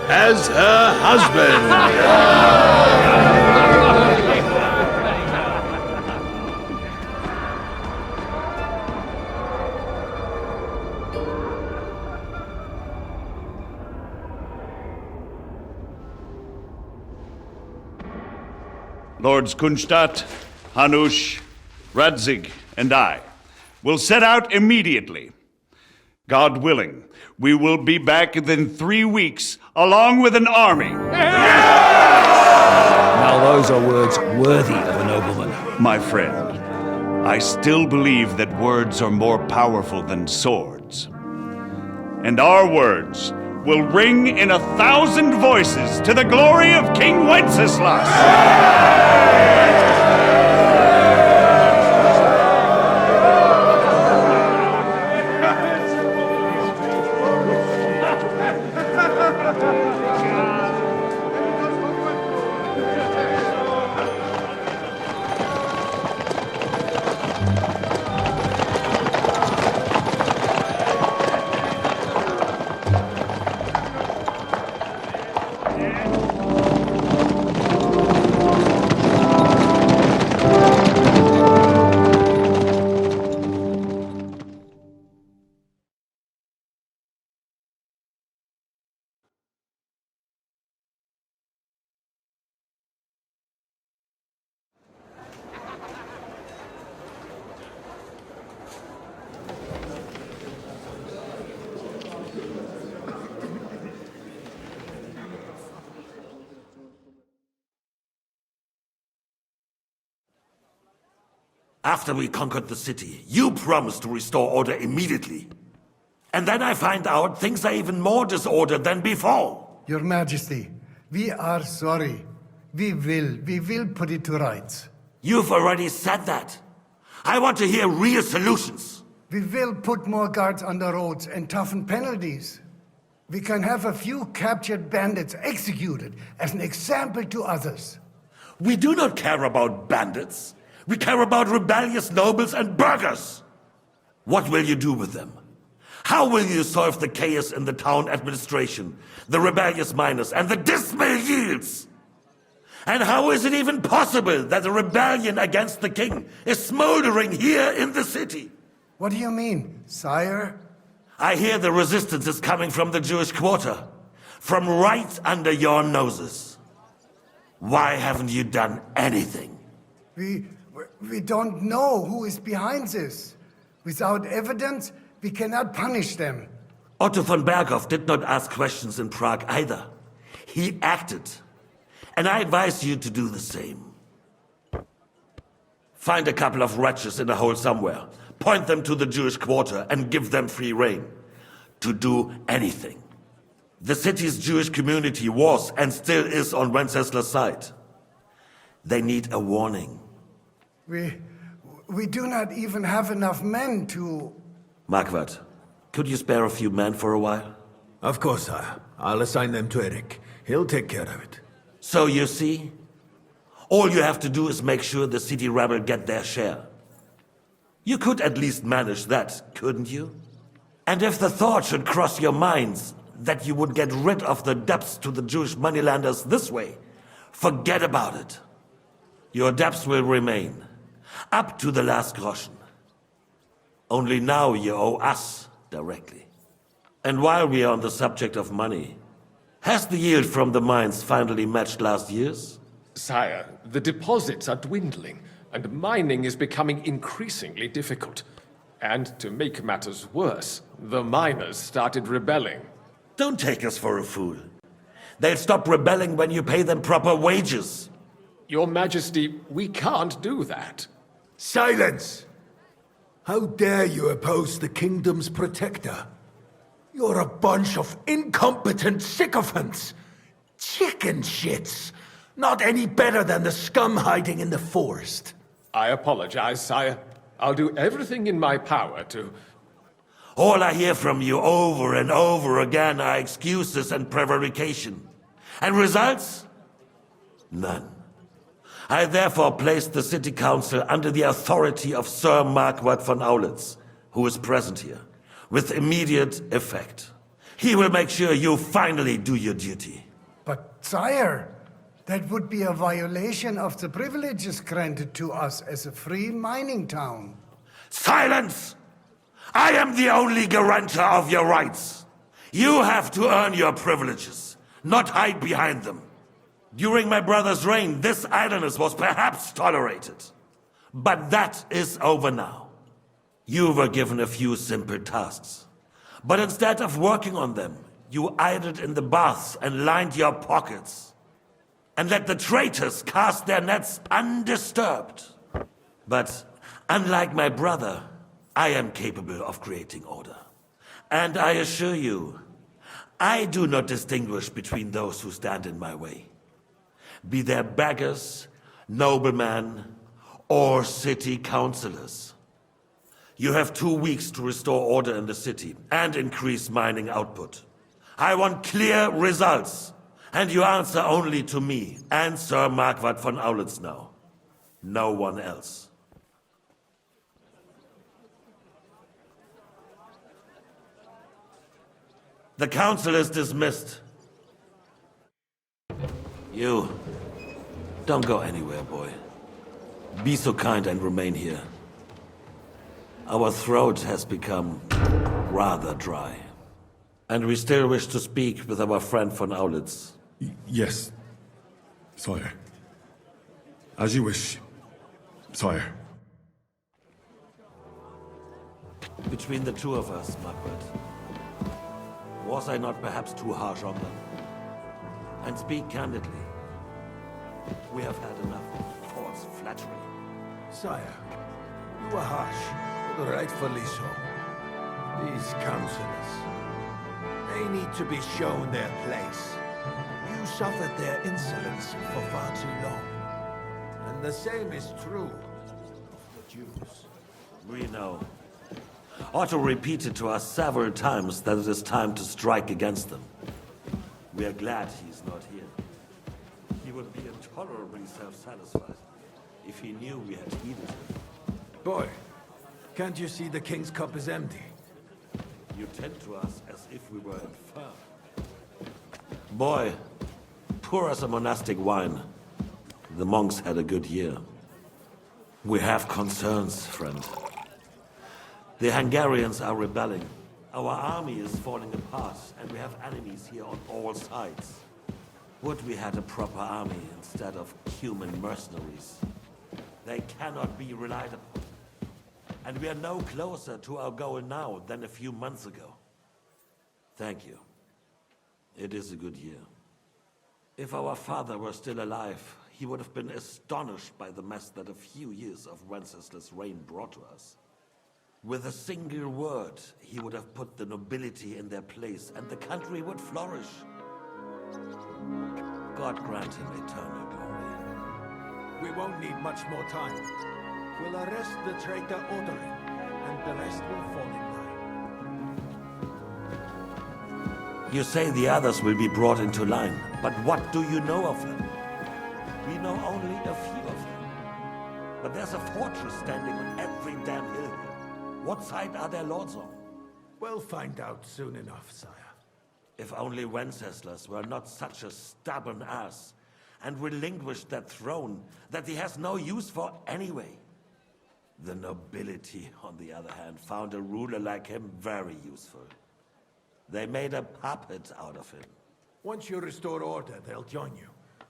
as her husband. Lords Kunstadt, Hanush, Radzig, and I will set out immediately. God willing, we will be back within 3 weeks, along with an army. Now those are words worthy of a nobleman. My friend, I still believe that words are more powerful than swords. And our words will ring in 1,000 voices to the glory of King Wenceslas. After we conquered the city, you promised to restore order immediately. And then I find out things are even more disordered than before. Your Majesty, we are sorry. We will put it to rights. You've already said that. I want to hear real solutions. We will put more guards on the roads and toughen penalties. We can have a few captured bandits executed as an example to others. We do not care about bandits. We care about rebellious nobles and burghers. What will you do with them? How will you solve the chaos in the town administration, the rebellious miners, and the dismal yields? And how is it even possible that a rebellion against the king is smoldering here in the city? What do you mean, sire? I hear the resistance is coming from the Jewish quarter, from right under your noses. Why haven't you done anything? We don't know who is behind this. Without evidence, we cannot punish them. Otto von Berghoff did not ask questions in Prague either. He acted. And I advise you to do the same. Find a couple of wretches in a hole somewhere, point them to the Jewish quarter, and give them free rein to do anything. The city's Jewish community was and still is on Wenceslas' side. They need a warning. We do not even have enough men to... Marquardt, could you spare a few men for a while? Of course, sire. I'll assign them to Eric. He'll take care of it. So you see, all you have to do is make sure the city rebel get their share. You could at least manage that, couldn't you? And if the thought should cross your minds that you would get rid of the debts to the Jewish moneylenders this way, forget about it. Your debts will remain, up to the last groschen. Only now you owe us directly. And while we are on the subject of money, has the yield from the mines finally matched last year's? Sire, the deposits are dwindling, and mining is becoming increasingly difficult. And to make matters worse, the miners started rebelling. Don't take us for a fool. They'll stop rebelling when you pay them proper wages. Your Majesty, we can't do that. Silence! How dare you oppose the kingdom's protector? You're a bunch of incompetent sycophants! Chicken shits! Not any better than the scum hiding in the forest. I apologize, sire. I'll do everything in my power to... All I hear from you over and over again are excuses and prevarication. And results? None. I therefore placed the city council under the authority of Sir Marquardt von Aulitz, who is present here, with immediate effect. He will make sure you finally do your duty. But, sire, that would be a violation of the privileges granted to us as a free mining town. Silence! I am the only guarantor of your rights. You have to earn your privileges, not hide behind them. During my brother's reign, this idleness was perhaps tolerated. But that is over now. You were given a few simple tasks. But instead of working on them, you idled in the baths and lined your pockets. And let the traitors cast their nets undisturbed. But unlike my brother, I am capable of creating order. And I assure you, I do not distinguish between those who stand in my way. Be they beggars, noblemen, or city councillors. You have 2 weeks to restore order in the city and increase mining output. I want clear results, and you answer only to me and Sir Marquardt von Aulitz now. No one else. The council is dismissed. You, don't go anywhere, boy. Be so kind and remain here. Our throat has become rather dry. And we still wish to speak with our friend von Aulitz. Yes, sire. As you wish, sire. Between the two of us, Margaret, was I not perhaps too harsh on them? And speak candidly, we have had enough of false flattery. Sire, you are harsh, but rightfully so. These councillors, they need to be shown their place. You suffered their insolence for far too long. And the same is true of the Jews. We know. Otto repeated to us several times that it is time to strike against them. We are glad he's not here. He would be intolerably self-satisfied if he knew we had heeded him. Boy, can't you see the king's cup is empty? You tend to us as if we were infirm. Boy, pour us a monastic wine. The monks had a good year. We have concerns, friend. The Hungarians are rebelling. Our army is falling apart, and we have enemies here on all sides. Would we had a proper army instead of human mercenaries? They cannot be relied upon. And we are no closer to our goal now than a few months ago. Thank you. It is a good year. If our father were still alive, he would have been astonished by the mess that a few years of Wenceslas' reign brought to us. With a single word, he would have put the nobility in their place, and the country would flourish. God grant him eternal glory. We won't need much more time. We'll arrest the traitor Odorin, and the rest will fall in line. You say the others will be brought into line, but what do you know of them? We know only a few of them. But there's a fortress standing on every damn hill here. What side are their lords on? We'll find out soon enough, sire. If only Wenceslas were not such a stubborn ass, and relinquished that throne that he has no use for anyway. The nobility, on the other hand, found a ruler like him very useful. They made a puppet out of him. Once you restore order, they'll join you.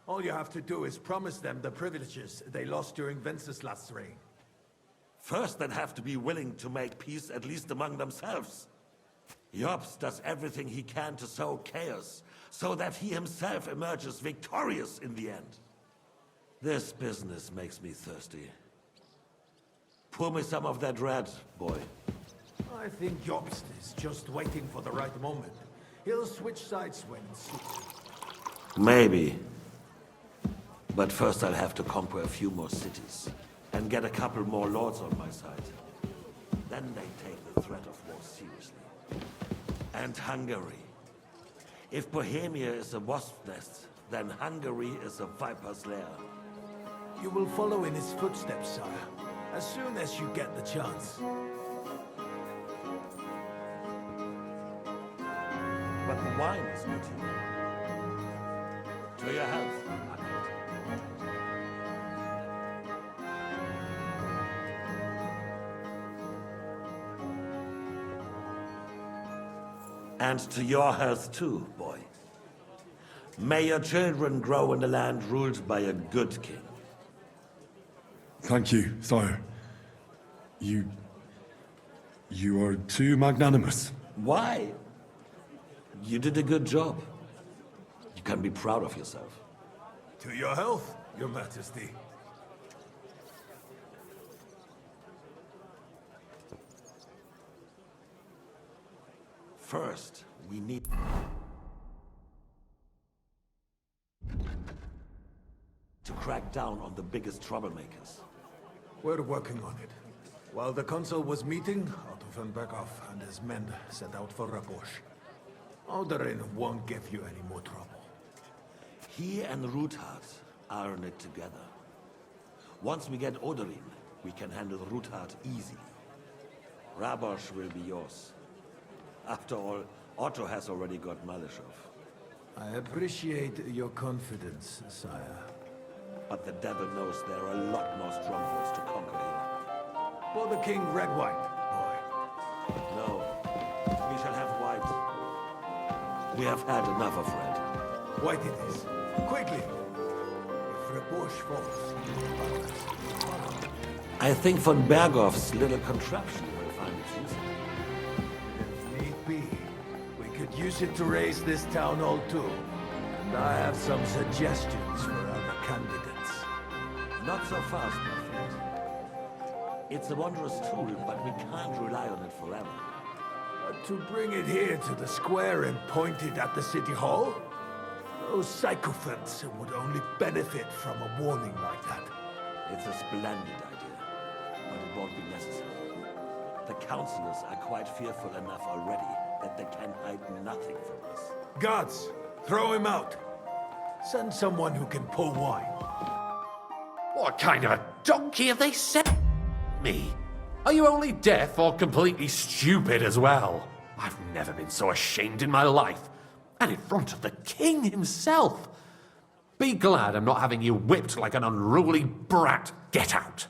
All you have to do is promise them the privileges they lost during Wenceslas' reign. First, they'd have to be willing to make peace, at least among themselves. Jobst does everything he can to sow chaos, so that he himself emerges victorious in the end. This business makes me thirsty. Pour me some of that red, boy. I think Jobst is just waiting for the right moment. He'll switch sides when it suits him. Maybe. But first I'll have to conquer a few more cities, and get a couple more lords on my side. Then they take the threat of war seriously. And Hungary. If Bohemia is a wasp's nest, then Hungary is a viper's lair. You will follow in his footsteps, sire, as soon as you get the chance. But the wine is good here. To your health. And to your health too, boy. May your children grow in a land ruled by a good king. Thank you, sire. You are too magnanimous. Why? You did a good job. You can be proud of yourself. To your health, your majesty. First, we need to crack down on the biggest troublemakers. We're working on it. While the consul was meeting, Otto von Berghoff and his men set out for Rabosch. Odorin won't give you any more trouble. He and Ruthard are in it together. Once we get Odorin, we can handle Ruthard easily. Rabosch will be yours. After all, Otto has already got Malishov. I appreciate your confidence, sire. But the devil knows there are a lot more strongholds to conquer here. For the king, red wine, boy. No, we shall have white. We have had enough of red. White it is. Quickly! If Rabosch falls, I think von Berghoff's little contraption will find its use. if need be, we could use it to raise this town hall too. And I have some suggestions for other candidates. Not so fast, my friend. It's a wondrous tool, but we can't rely on it forever. To bring it here to the square and point it at the city hall? Those sycophants would only benefit from a warning like that. It's a splendid idea, but it won't be necessary. The councillors are quite fearful enough already that they can hide nothing from us. Guards, throw him out. Send someone who can pour wine. What kind of a donkey have they sent me? Are you only deaf or completely stupid as well? I've never been so ashamed in my life. And in front of the king himself. Be glad I'm not having you whipped like an unruly brat. Get out.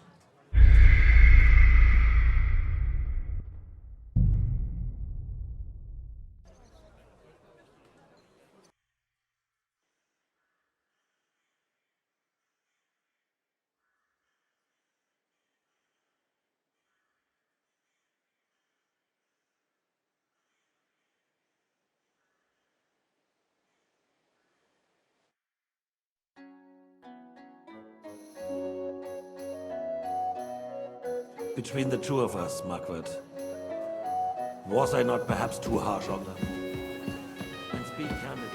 Between the two of us, Margaret, was I not perhaps too harsh on them? And speak candidly,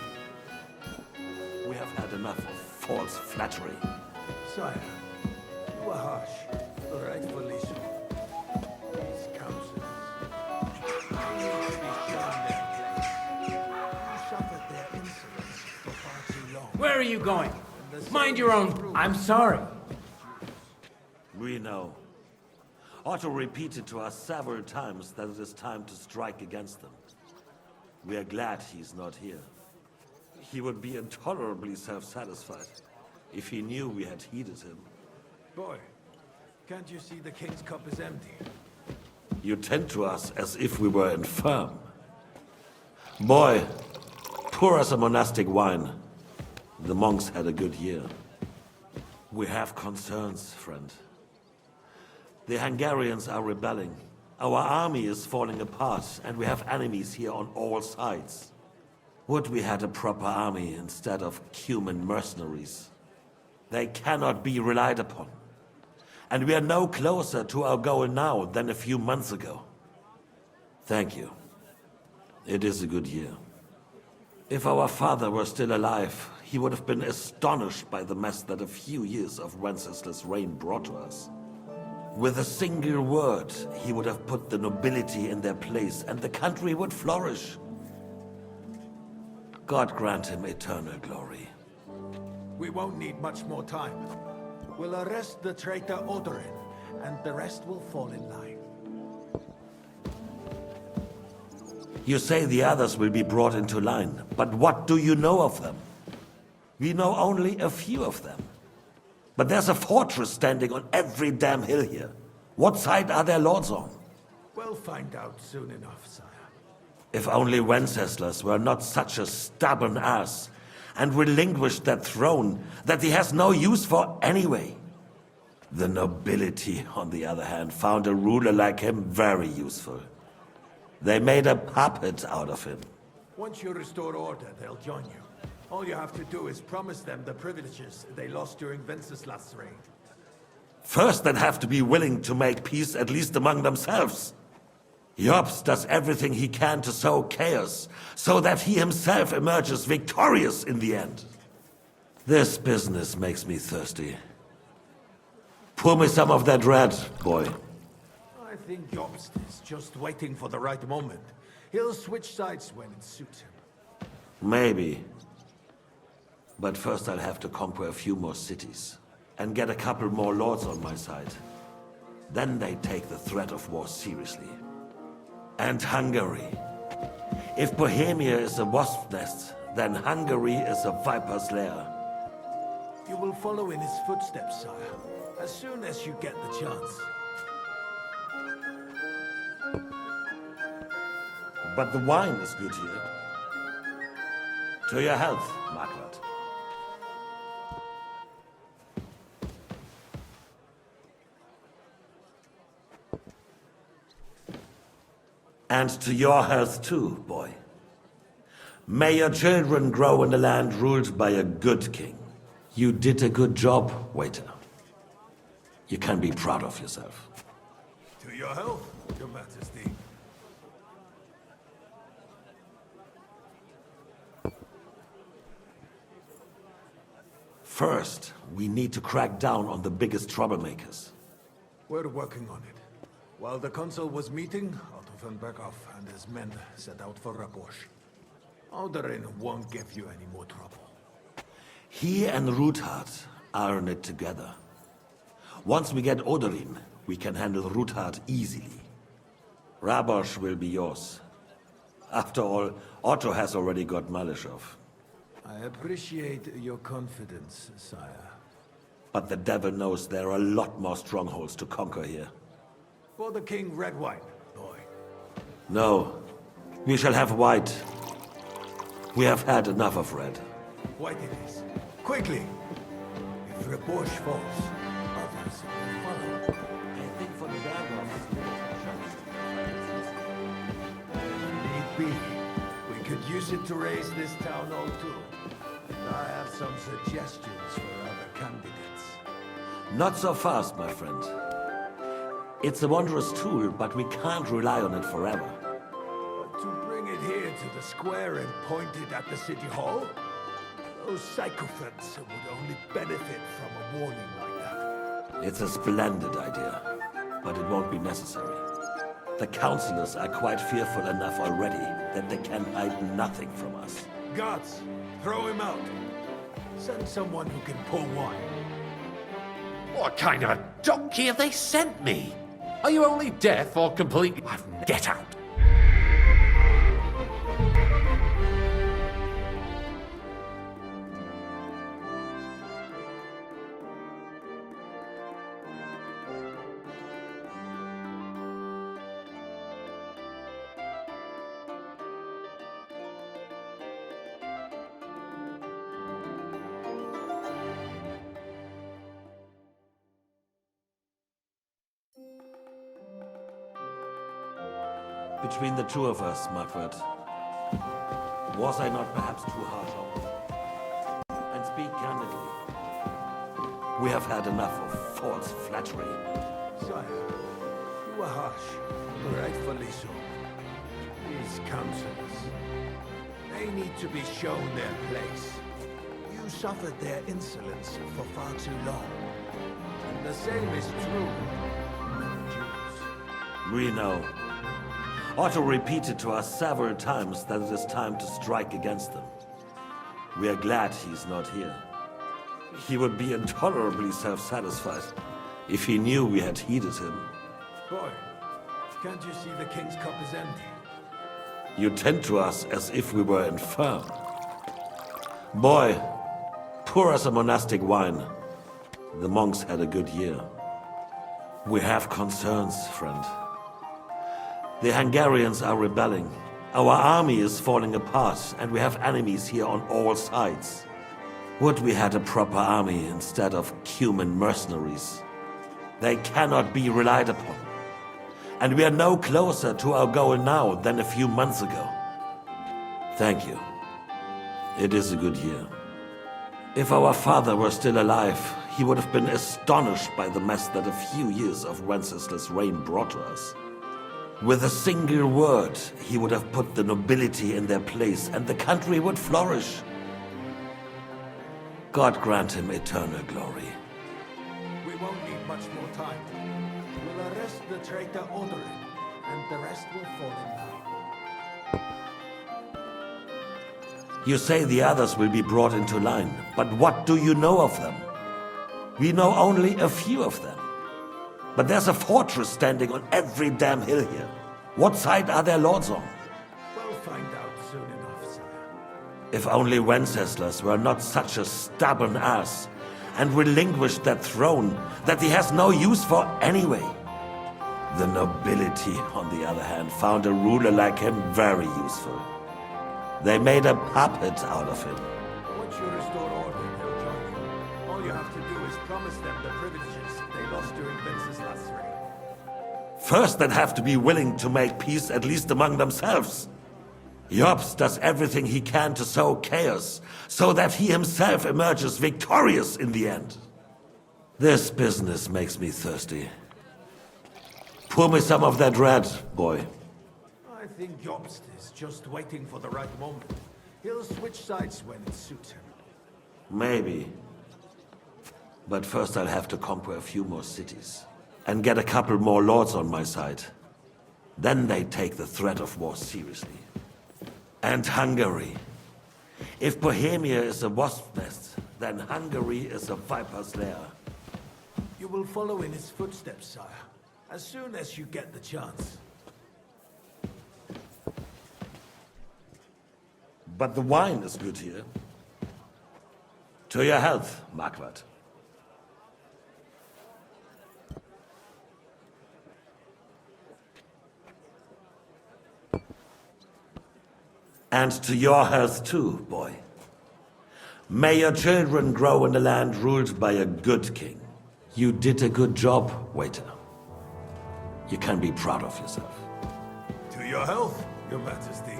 we have had enough of false flattery. Sire, you are harsh, rightfully so. These councillors need to be shown their place. You suffered their insolence for far too long. Where are you going? Mind your own... I'm sorry. We know. Otto repeated to us several times that it is time to strike against them. We are glad he's not here. He would be intolerably self-satisfied if he knew we had heeded him. Boy, can't you see the king's cup is empty? You tend to us as if we were infirm. Boy, pour us a monastic wine. The monks had a good year. We have concerns, friend. The Hungarians are rebelling. Our army is falling apart, and we have enemies here on all sides. Would we had a proper army instead of human mercenaries? They cannot be relied upon. And we are no closer to our goal now than a few months ago. Thank you. It is a good year. If our father were still alive, he would have been astonished by the mess that a few years of Wenceslas' reign brought to us. With a single word, he would have put the nobility in their place, and the country would flourish. God grant him eternal glory. We won't need much more time. We'll arrest the traitor Odorin, and the rest will fall in line. You say the others will be brought into line, but what do you know of them? We know only a few of them. But there's a fortress standing on every damn hill here. What side are their lords on? We'll find out soon enough, sire. If only Wenceslas were not such a stubborn ass, and relinquished that throne that he has no use for anyway. The nobility, on the other hand, found a ruler like him very useful. They made a puppet out of him. Once you restore order, they'll join you. All you have to do is promise them the privileges they lost during Wenceslas' reign. First, they'd have to be willing to make peace at least among themselves. Jobst does everything he can to sow chaos, so that he himself emerges victorious in the end. This business makes me thirsty. Pour me some of that red, boy. I think Jobst is just waiting for the right moment. He'll switch sides when it suits him. Maybe. But first I'll have to conquer a few more cities, and get a couple more lords on my side. Then they take the threat of war seriously. And Hungary. If Bohemia is a wasp's nest, then Hungary is a viper's lair. You will follow in his footsteps, sire, as soon as you get the chance. But the wine is good here. To your health, Margaret. And to your health too, boy. May your children grow in a land ruled by a good king. You did a good job, waiter. You can be proud of yourself. To your health, Your Majesty. First, we need to crack down on the biggest troublemakers. We're working on it. While the council was meeting, Otto von Berghoff and his men set out for Rabosch. Alderin won't give you any more trouble. He and Ruthard are in it together. Once we get Oderin, we can handle Ruthard easily. Rabosch will be yours. After all, Otto has already got Malishov. I appreciate your confidence, sire. But the devil knows there are a lot more strongholds to conquer here. For the king, red wine, boy. No, we shall have white. We have had enough of red. White it is. Quickly! If Rabosch falls, others will follow. I think for the Berghoffs, Need be. We could use it to raise this town hall too. And I have some suggestions for other candidates. not so fast, my friend. It's a wondrous tool, but we can't rely on it forever. But to bring it here to the square and point it at the city hall? Those sycophants would only benefit from a warning like that. It's a splendid idea, but it won't be necessary. The councillors are quite fearful enough already that they can hide nothing from us. Guards, throw him out. Send someone who can pour wine. What kind of a donkey have they sent me? Are you only deaf or completely... Get out! Between the two of us, Margaret, was I not perhaps too harsh on you? And speak candidly. We have had enough of false flattery. Sire, you are harsh, rightfully so. These councillors, they need to be shown their place. You suffered their insolence for far too long. And the same is true of the Jews. We know. Otto repeated to us several times that it is time to strike against them. We are glad he's not here. He would be intolerably self-satisfied if he knew we had heeded him. Boy, can't you see the king's cup is empty? You tend to us as if we were infirm. Boy, pour us a monastic wine. The monks had a good year. We have concerns, friend. The Hungarians are rebelling. Our army is falling apart, and we have enemies here on all sides. Would we had a proper army instead of human mercenaries? They cannot be relied upon. And we are no closer to our goal now than a few months ago. Thank you. It is a good year. If our father were still alive, he would have been astonished by the mess that a few years of Wenceslas' reign brought to us. With a single word, he would have put the nobility in their place, and the country would flourish. God grant him eternal glory. We won't need much more time. We'll arrest the traitor Odorin, and the rest will fall in line. You say the others will be brought into line, but what do you know of them? We know only a few of them. But there's a fortress standing on every damn hill here. What side are their lords on? We'll find out soon enough, sire. If only Wenceslas were not such a stubborn ass and relinquished that throne that he has no use for anyway. The nobility, on the other hand, found a ruler like him very useful. They made a puppet out of him. Once you restore order, they'll join you. All you have to do is promise them the privileges they lost during Wenceslas' reign. First, they'd have to be willing to make peace at least among themselves. Jobst does everything he can to sow chaos, so that he himself emerges victorious in the end. This business makes me thirsty. Pour me some of that red, boy. I think Jobst is just waiting for the right moment. He'll switch sides when it suits him. Maybe. But first I'll have to conquer a few more cities. And get a couple more lords on my side. Then they take the threat of war seriously. And Hungary. If Bohemia is a wasp's nest, then Hungary is a viper's lair. You will follow in his footsteps, sire, as soon as you get the chance. But the wine is good here. To your health, Marquardt. And to your health too, boy. May your children grow in a land ruled by a good king. You did a good job, waiter. You can be proud of yourself. To your health, your majesty.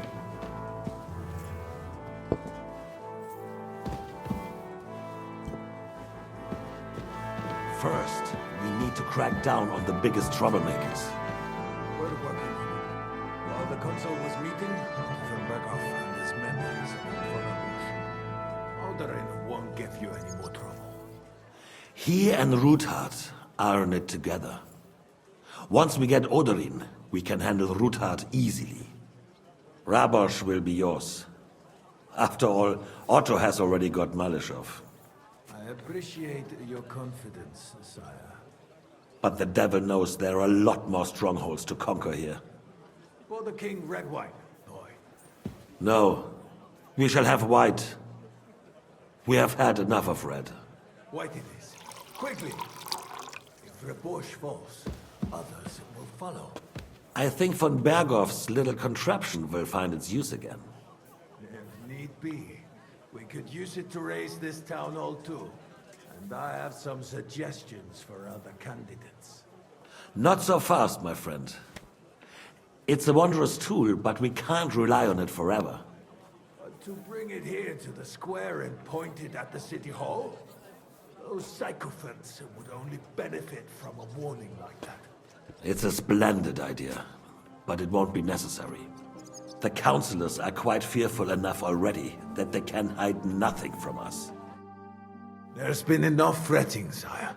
First, we need to crack down on the biggest troublemakers. We're working on it. While the consul was meeting, von Berghoff and his men set up for ambush. Alderaan won't give you any more trouble. He and Ruthard are in it together. Once we get Oderyn, we can handle Ruthard easily. Rabosh will be yours. After all, Otto has already got Malishov. I appreciate your confidence, sire. But the devil knows there are a lot more strongholds to conquer here. For the king, red wine, boy. No, we shall have white. We have had enough of red. White it is. Quickly! If Rabosh falls, others will follow. I think von Berghoff's little contraption will find its use again. If need be, we could use it to raise this town hall too. And I have some suggestions for other candidates. Not so fast, my friend. It's a wondrous tool, but we can't rely on it forever. But to bring it here to the square and point it at the city hall? Those sycophants would only benefit from a warning like that. It's a splendid idea, but it won't be necessary. The councillors are quite fearful enough already that they can hide nothing from us. There's been enough fretting, sire.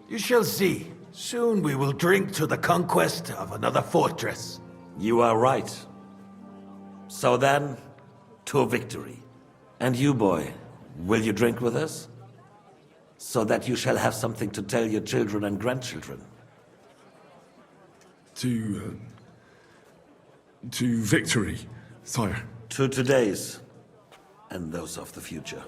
You shall see. Soon we will drink to the conquest of another fortress. You are right. So then, to victory. And you, boy, will you drink with us? So that you shall have something to tell your children and grandchildren. To victory, sire. To today's, and those of the future.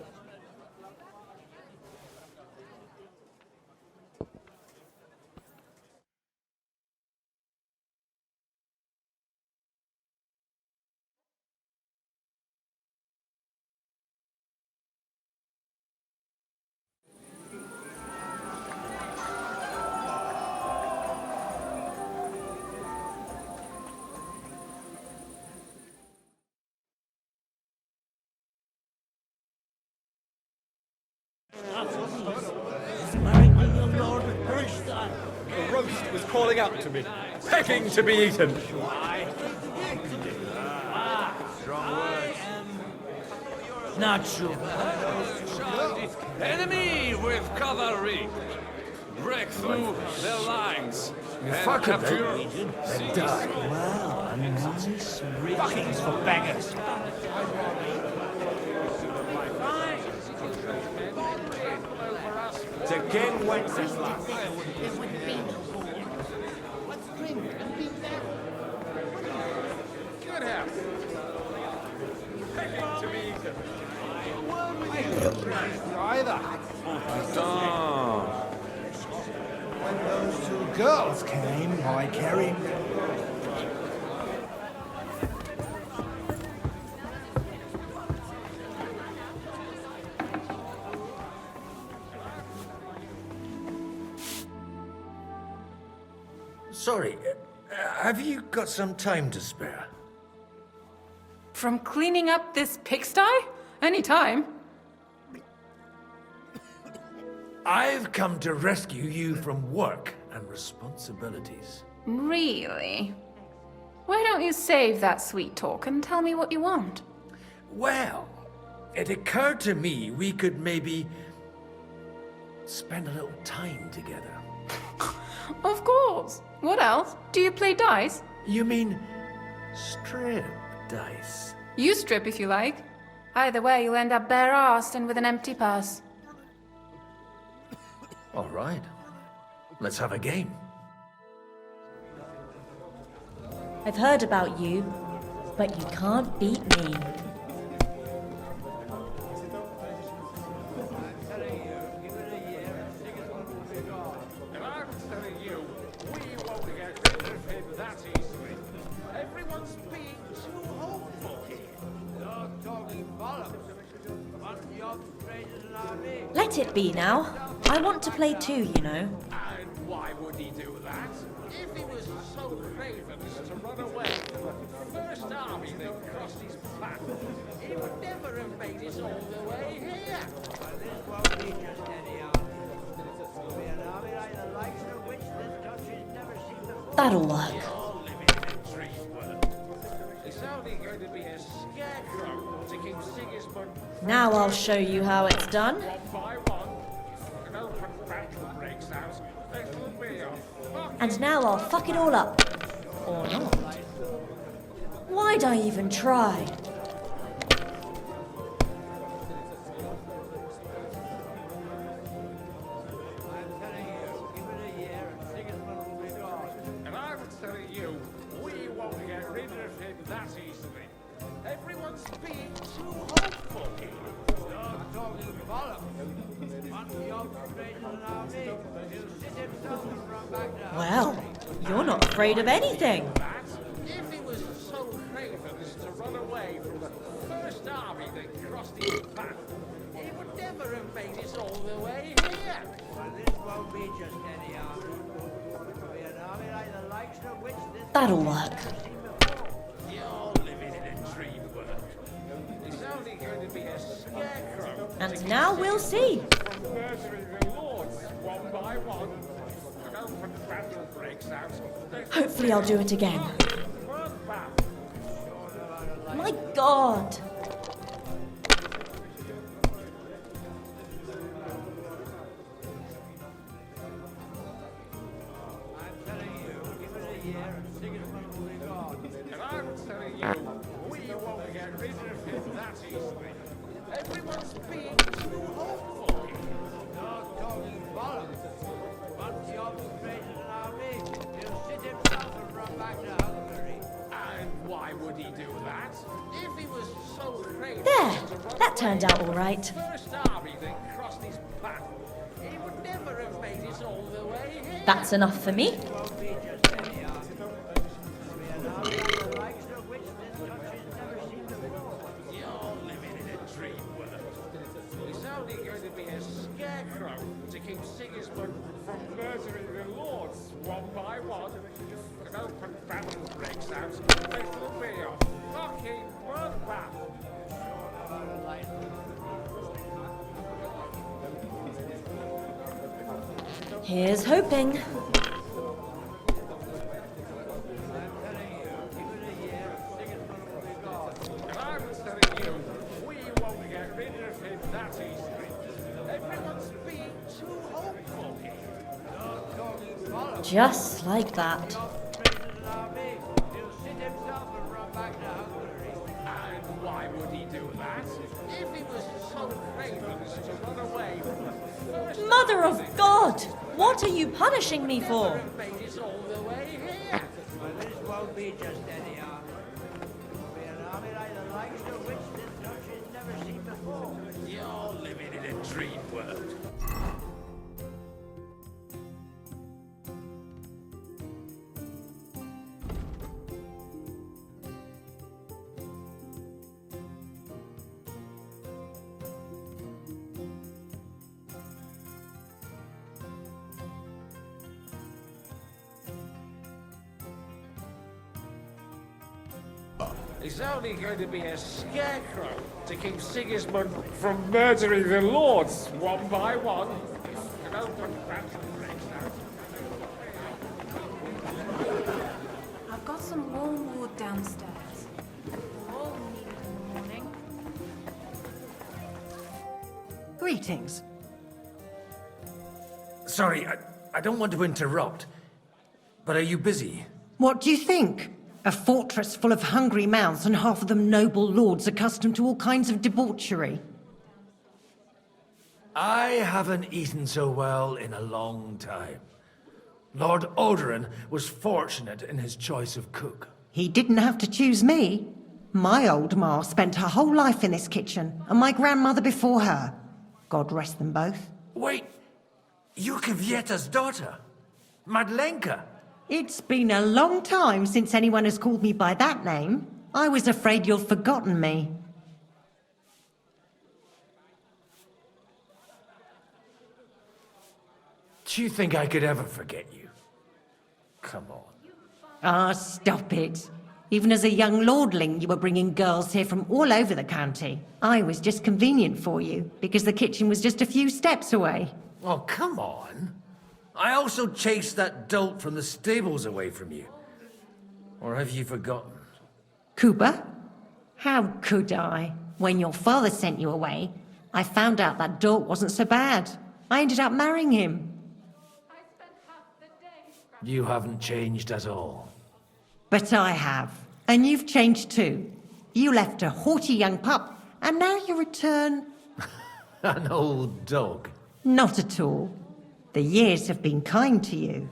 The roast was calling out to me, begging to be eaten. Not so Enemy with cavalry! Break through their lines and capture... Fuckings for beggars. To King Wenceslas. Good health. Begging to be eaten. Either. When those two girls came, I carried them. Sorry, have you got some time to spare? From cleaning up this pigsty? Any time. I've come to rescue you from work and responsibilities. Really? Why don't you save that sweet talk and tell me what you want? Well, it occurred to me we could maybe spend a little time together. Of course. What else? Do you play dice? You mean strip dice? You strip if you like. Either way, you'll end up bare-arsed and with an empty purse. All right. Let's have a game. I've heard about you, but you can't beat me. And I'm telling you, we won't get rid of him that easily. Everyone's being too hopeful here. You're talking bollocks. But you're greater than army. Let it be now. I want to play too, you know. And why would he do that? If he was so craven as to run away from the first army that crossed his path, he would never have made it all the way here. But this won't be just any army. It'll be an army like the likes of which this country's never seen before. That'll work. You're living in a dream world. It's only going to be a scarecrow to King Sigismund. Now I'll show you how it's done. One by one, an open battle breaks out. It'll be a fucking And now I'll fuck it all up. Or not. Why'd I even try? And I'm telling you, we won't get rid of him that easily. Everyone's being too hopeful here. You're talking bollocks. One young straight than army, he'll sit himself and run back down. Well, you're not afraid of anything. If he was so craven as to run away from the first army that crossed his path, he would never have made it all the way here. Well, this won't be just any army. It'll be an army like the likes of which this That'll work. You're living in a dream world. It's only going to be a scarecrow. And now we'll see. From murdering the lords one by one. An open battle breaks out. Hopefully I'll do it again. My God! And I'm telling you, we won't get rid of him that easily. Everyone's being too hopeful here. You're talking bollocks. Once you're greater than army, he'll sit himself and run back to Hungary. And why would he do that? If he was so crazy There! That turned out all right. first army that crossed his path, he would never have made it all the way here. That's enough for me. Won't be just any army. It'll be an army like the likes of which this country's never seen before. You're living in a dream world. It's only going to be a scarecrow to keep Sigismund from murdering the lords one by one. An open battle breaks out. It'll be a fucking bloodbath. Here's hoping. And I'm telling you, we won't get rid of him that easily. Everyone's being too hopeful here. You're talking bollocks. Just like that. He'll sit himself and run back to Hungary. And why would he do that? If he was so craven as to run away from the first Mother of God! What are you punishing me for? made it all the way here. Well, this won't be just any army. It'll be an army like the likes of which this country's never seen before. You're living in a dream world. It's only going to be a scarecrow to keep Sigismund from murdering the lords one by one. An open battle breaks out. I've got some warm wood downstairs. All needed in the morning. Greetings. Sorry, I don't want to interrupt, but are you busy? What do you think? A fortress full of hungry mouths and half of them noble lords accustomed to all kinds of debauchery. I haven't eaten so well in a long time. Lord Odoran was fortunate in his choice of cook. He didn't have to choose me. My old ma spent her whole life in this kitchen, and my grandmother before her. God rest them both. Wait, you're Kvieta's daughter, Madlenka. It's been a long time since anyone has called me by that name. I was afraid you'd forgotten me. Do you think I could ever forget you? Come on. Ah, stop it. Even as a young lordling, you were bringing girls here from all over the county. I was just convenient for you, because the kitchen was just a few steps away. Oh, come on. I also chased that dolt from the stables away from you. Or have you forgotten? Cooper? How could I? When your father sent you away, I found out that dolt wasn't so bad. I ended up marrying him. You haven't changed at all. But I have. And you've changed too. You left a haughty young pup, and now you return... An old dog. Not at all. The years have been kind to you.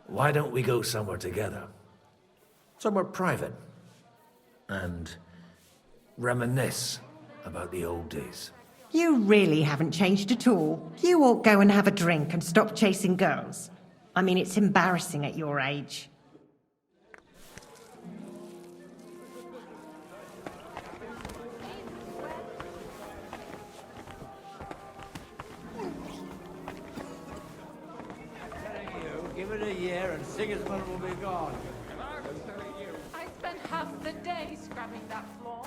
Why don't we go somewhere together? Somewhere private. And reminisce about the old days. You really haven't changed at all. You ought go and have a drink and stop chasing girls. I mean, it's embarrassing at your age. Give it a year and Sigismund will be gone. I spent half the day scrubbing that floor.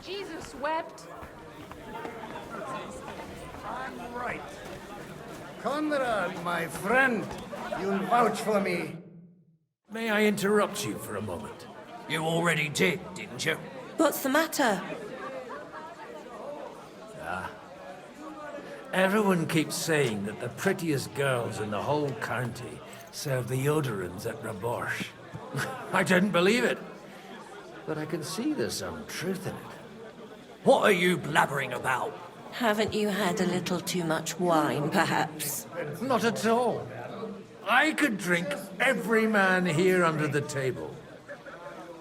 Jesus wept. I'm right. Conrad, my friend, you'll vouch for me. May I interrupt you for a moment? You already did, didn't you? What's the matter? Everyone keeps saying that the prettiest girls in the whole county serve the Odorans at Raborsh. I didn't believe it. But I can see there's some truth in it. What are you blabbering about? Haven't you had a little too much wine, perhaps? Not at all. I could drink every man here under the table.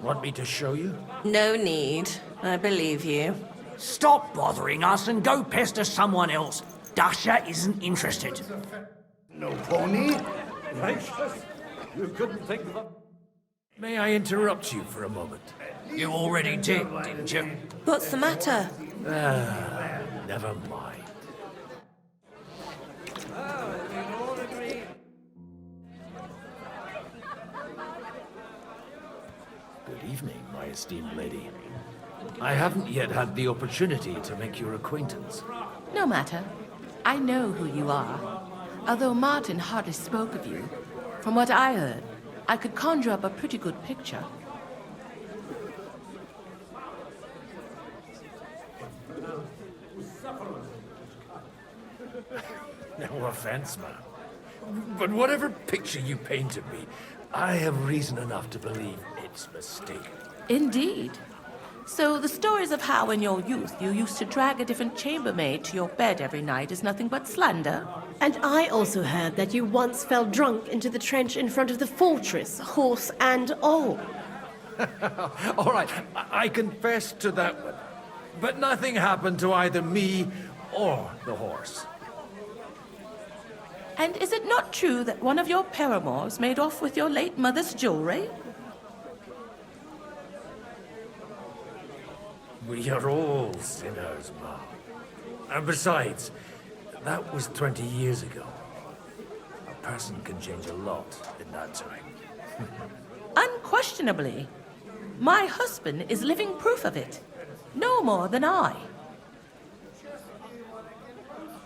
Want me to show you? No need. I believe you. Stop bothering us and go pester someone else. Dasha isn't interested. No pony? You couldn't think of a... May I interrupt you for a moment? You already did, didn't you? What's the matter? Never mind. Good evening, my esteemed lady. I haven't yet had the opportunity to make your acquaintance. No matter. I know who you are. Although Martin hardly spoke of you, from what I heard, I could conjure up a pretty good picture. No offense, ma'am. But whatever picture you painted me, I have reason enough to believe it's mistaken. Indeed. So the stories of how in your youth you used to drag a different chambermaid to your bed every night is nothing but slander? And I also heard that you once fell drunk into the trench in front of the fortress, horse and all. All right, I confess to that one. But nothing happened to either me or the horse. And is it not true that one of your paramours made off with your late mother's jewelry? We are all sinners, Ma. And besides, that was 20 years ago. A person can change a lot in that time. Unquestionably. My husband is living proof of it. No more than I.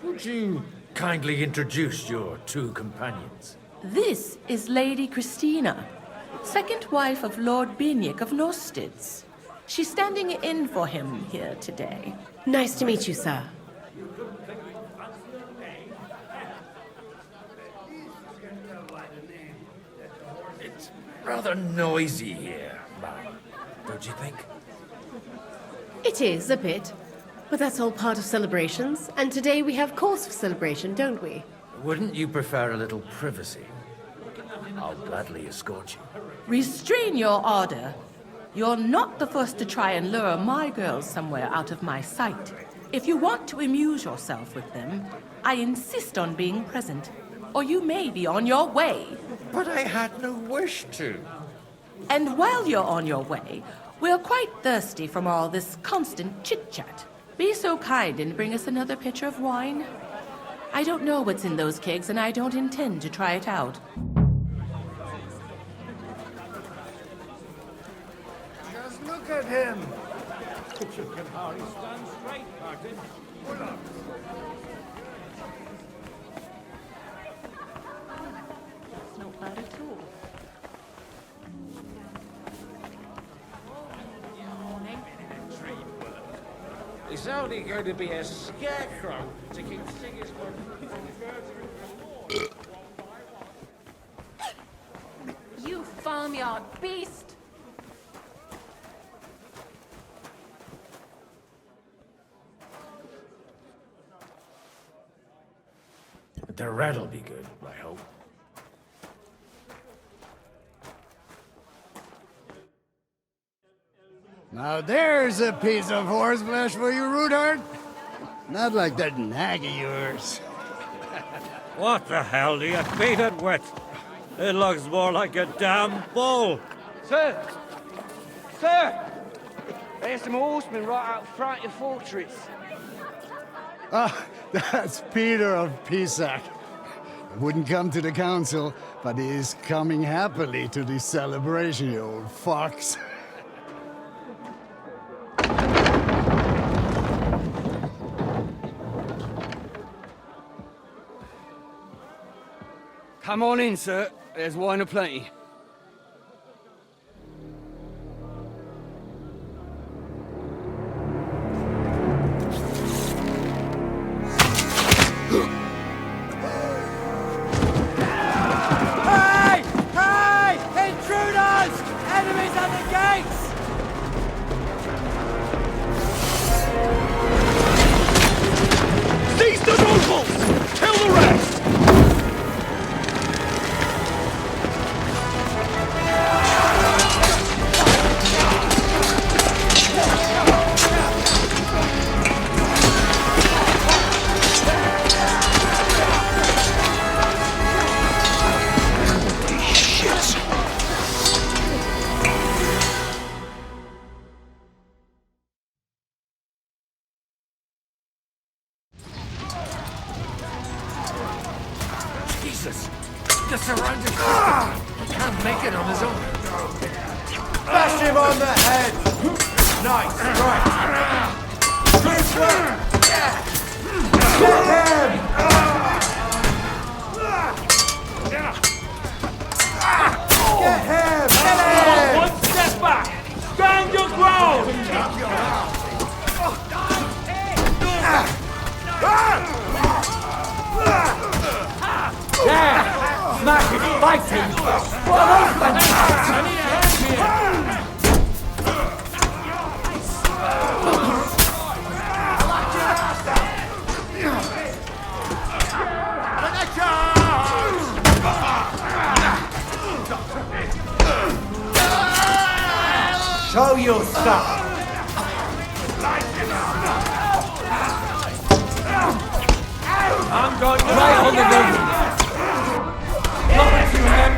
Would you kindly introduce your two companions? This is Lady Christina, second wife of Lord Binic of Nostitz. She's standing in for him here today. Nice to meet you, sir. It's rather noisy here, ma'am, don't you think? It is, a bit. But that's all part of celebrations, and today we have cause for celebration, don't we? Wouldn't you prefer a little privacy? I'll gladly escort you. Restrain your ardor. You're not the first to try and lure my girls somewhere out of my sight. If you want to amuse yourself with them, I insist on being present, or you may be on your way. But I had no wish to. And while you're on your way, we're quite thirsty from all this constant chit-chat. Be so kind and bring us another pitcher of wine. I don't know what's in those kegs, and I don't intend to try it out. Just look at him. You can hardly stand straight, Martin. It's not bad at all. It's only going to be a scarecrow to keep singers You farmyard beast! The rat'll be good, I hope. Now there's a piece of horseflesh for you, Rudart. Not like that nag of yours. What the hell do you beat it with? It looks more like a damn bull. Sir! Sir! There's some horsemen right out front of the fortress. Ah, that's Peter of Pisac. Wouldn't come to the council, but he is coming happily to the celebration, you old fox. Come on in, sir. There's wine aplenty. Hey! Hey! Intruders! Enemies at the gates! Seize the nobles! Kill the rest! Jesus! The surrounded He can't make it on his own. Bash him on the head! Nice, right. Good work! Get him! Get him! Get him! One step back! Stand your ground! Yeah! Smash it! Fighting! What a I need a hand here! Show your stuff! I'm going right on the nose! Not at you, man!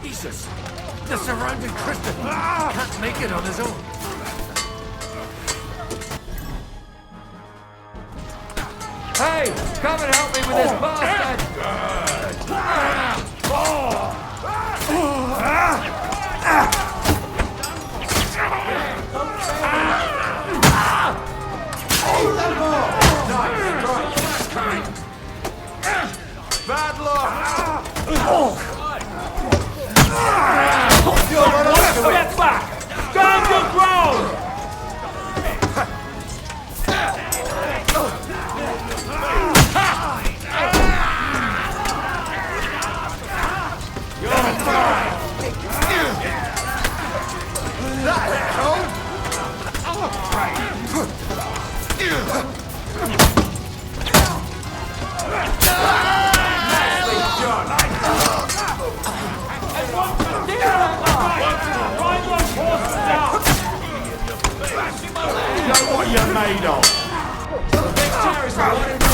Jesus! The surrounding crystal can't make it on his own. Hey, come and help me with this bastard! Bad luck! Step back! Stand your ground! Know what you're made of. Big terrorist,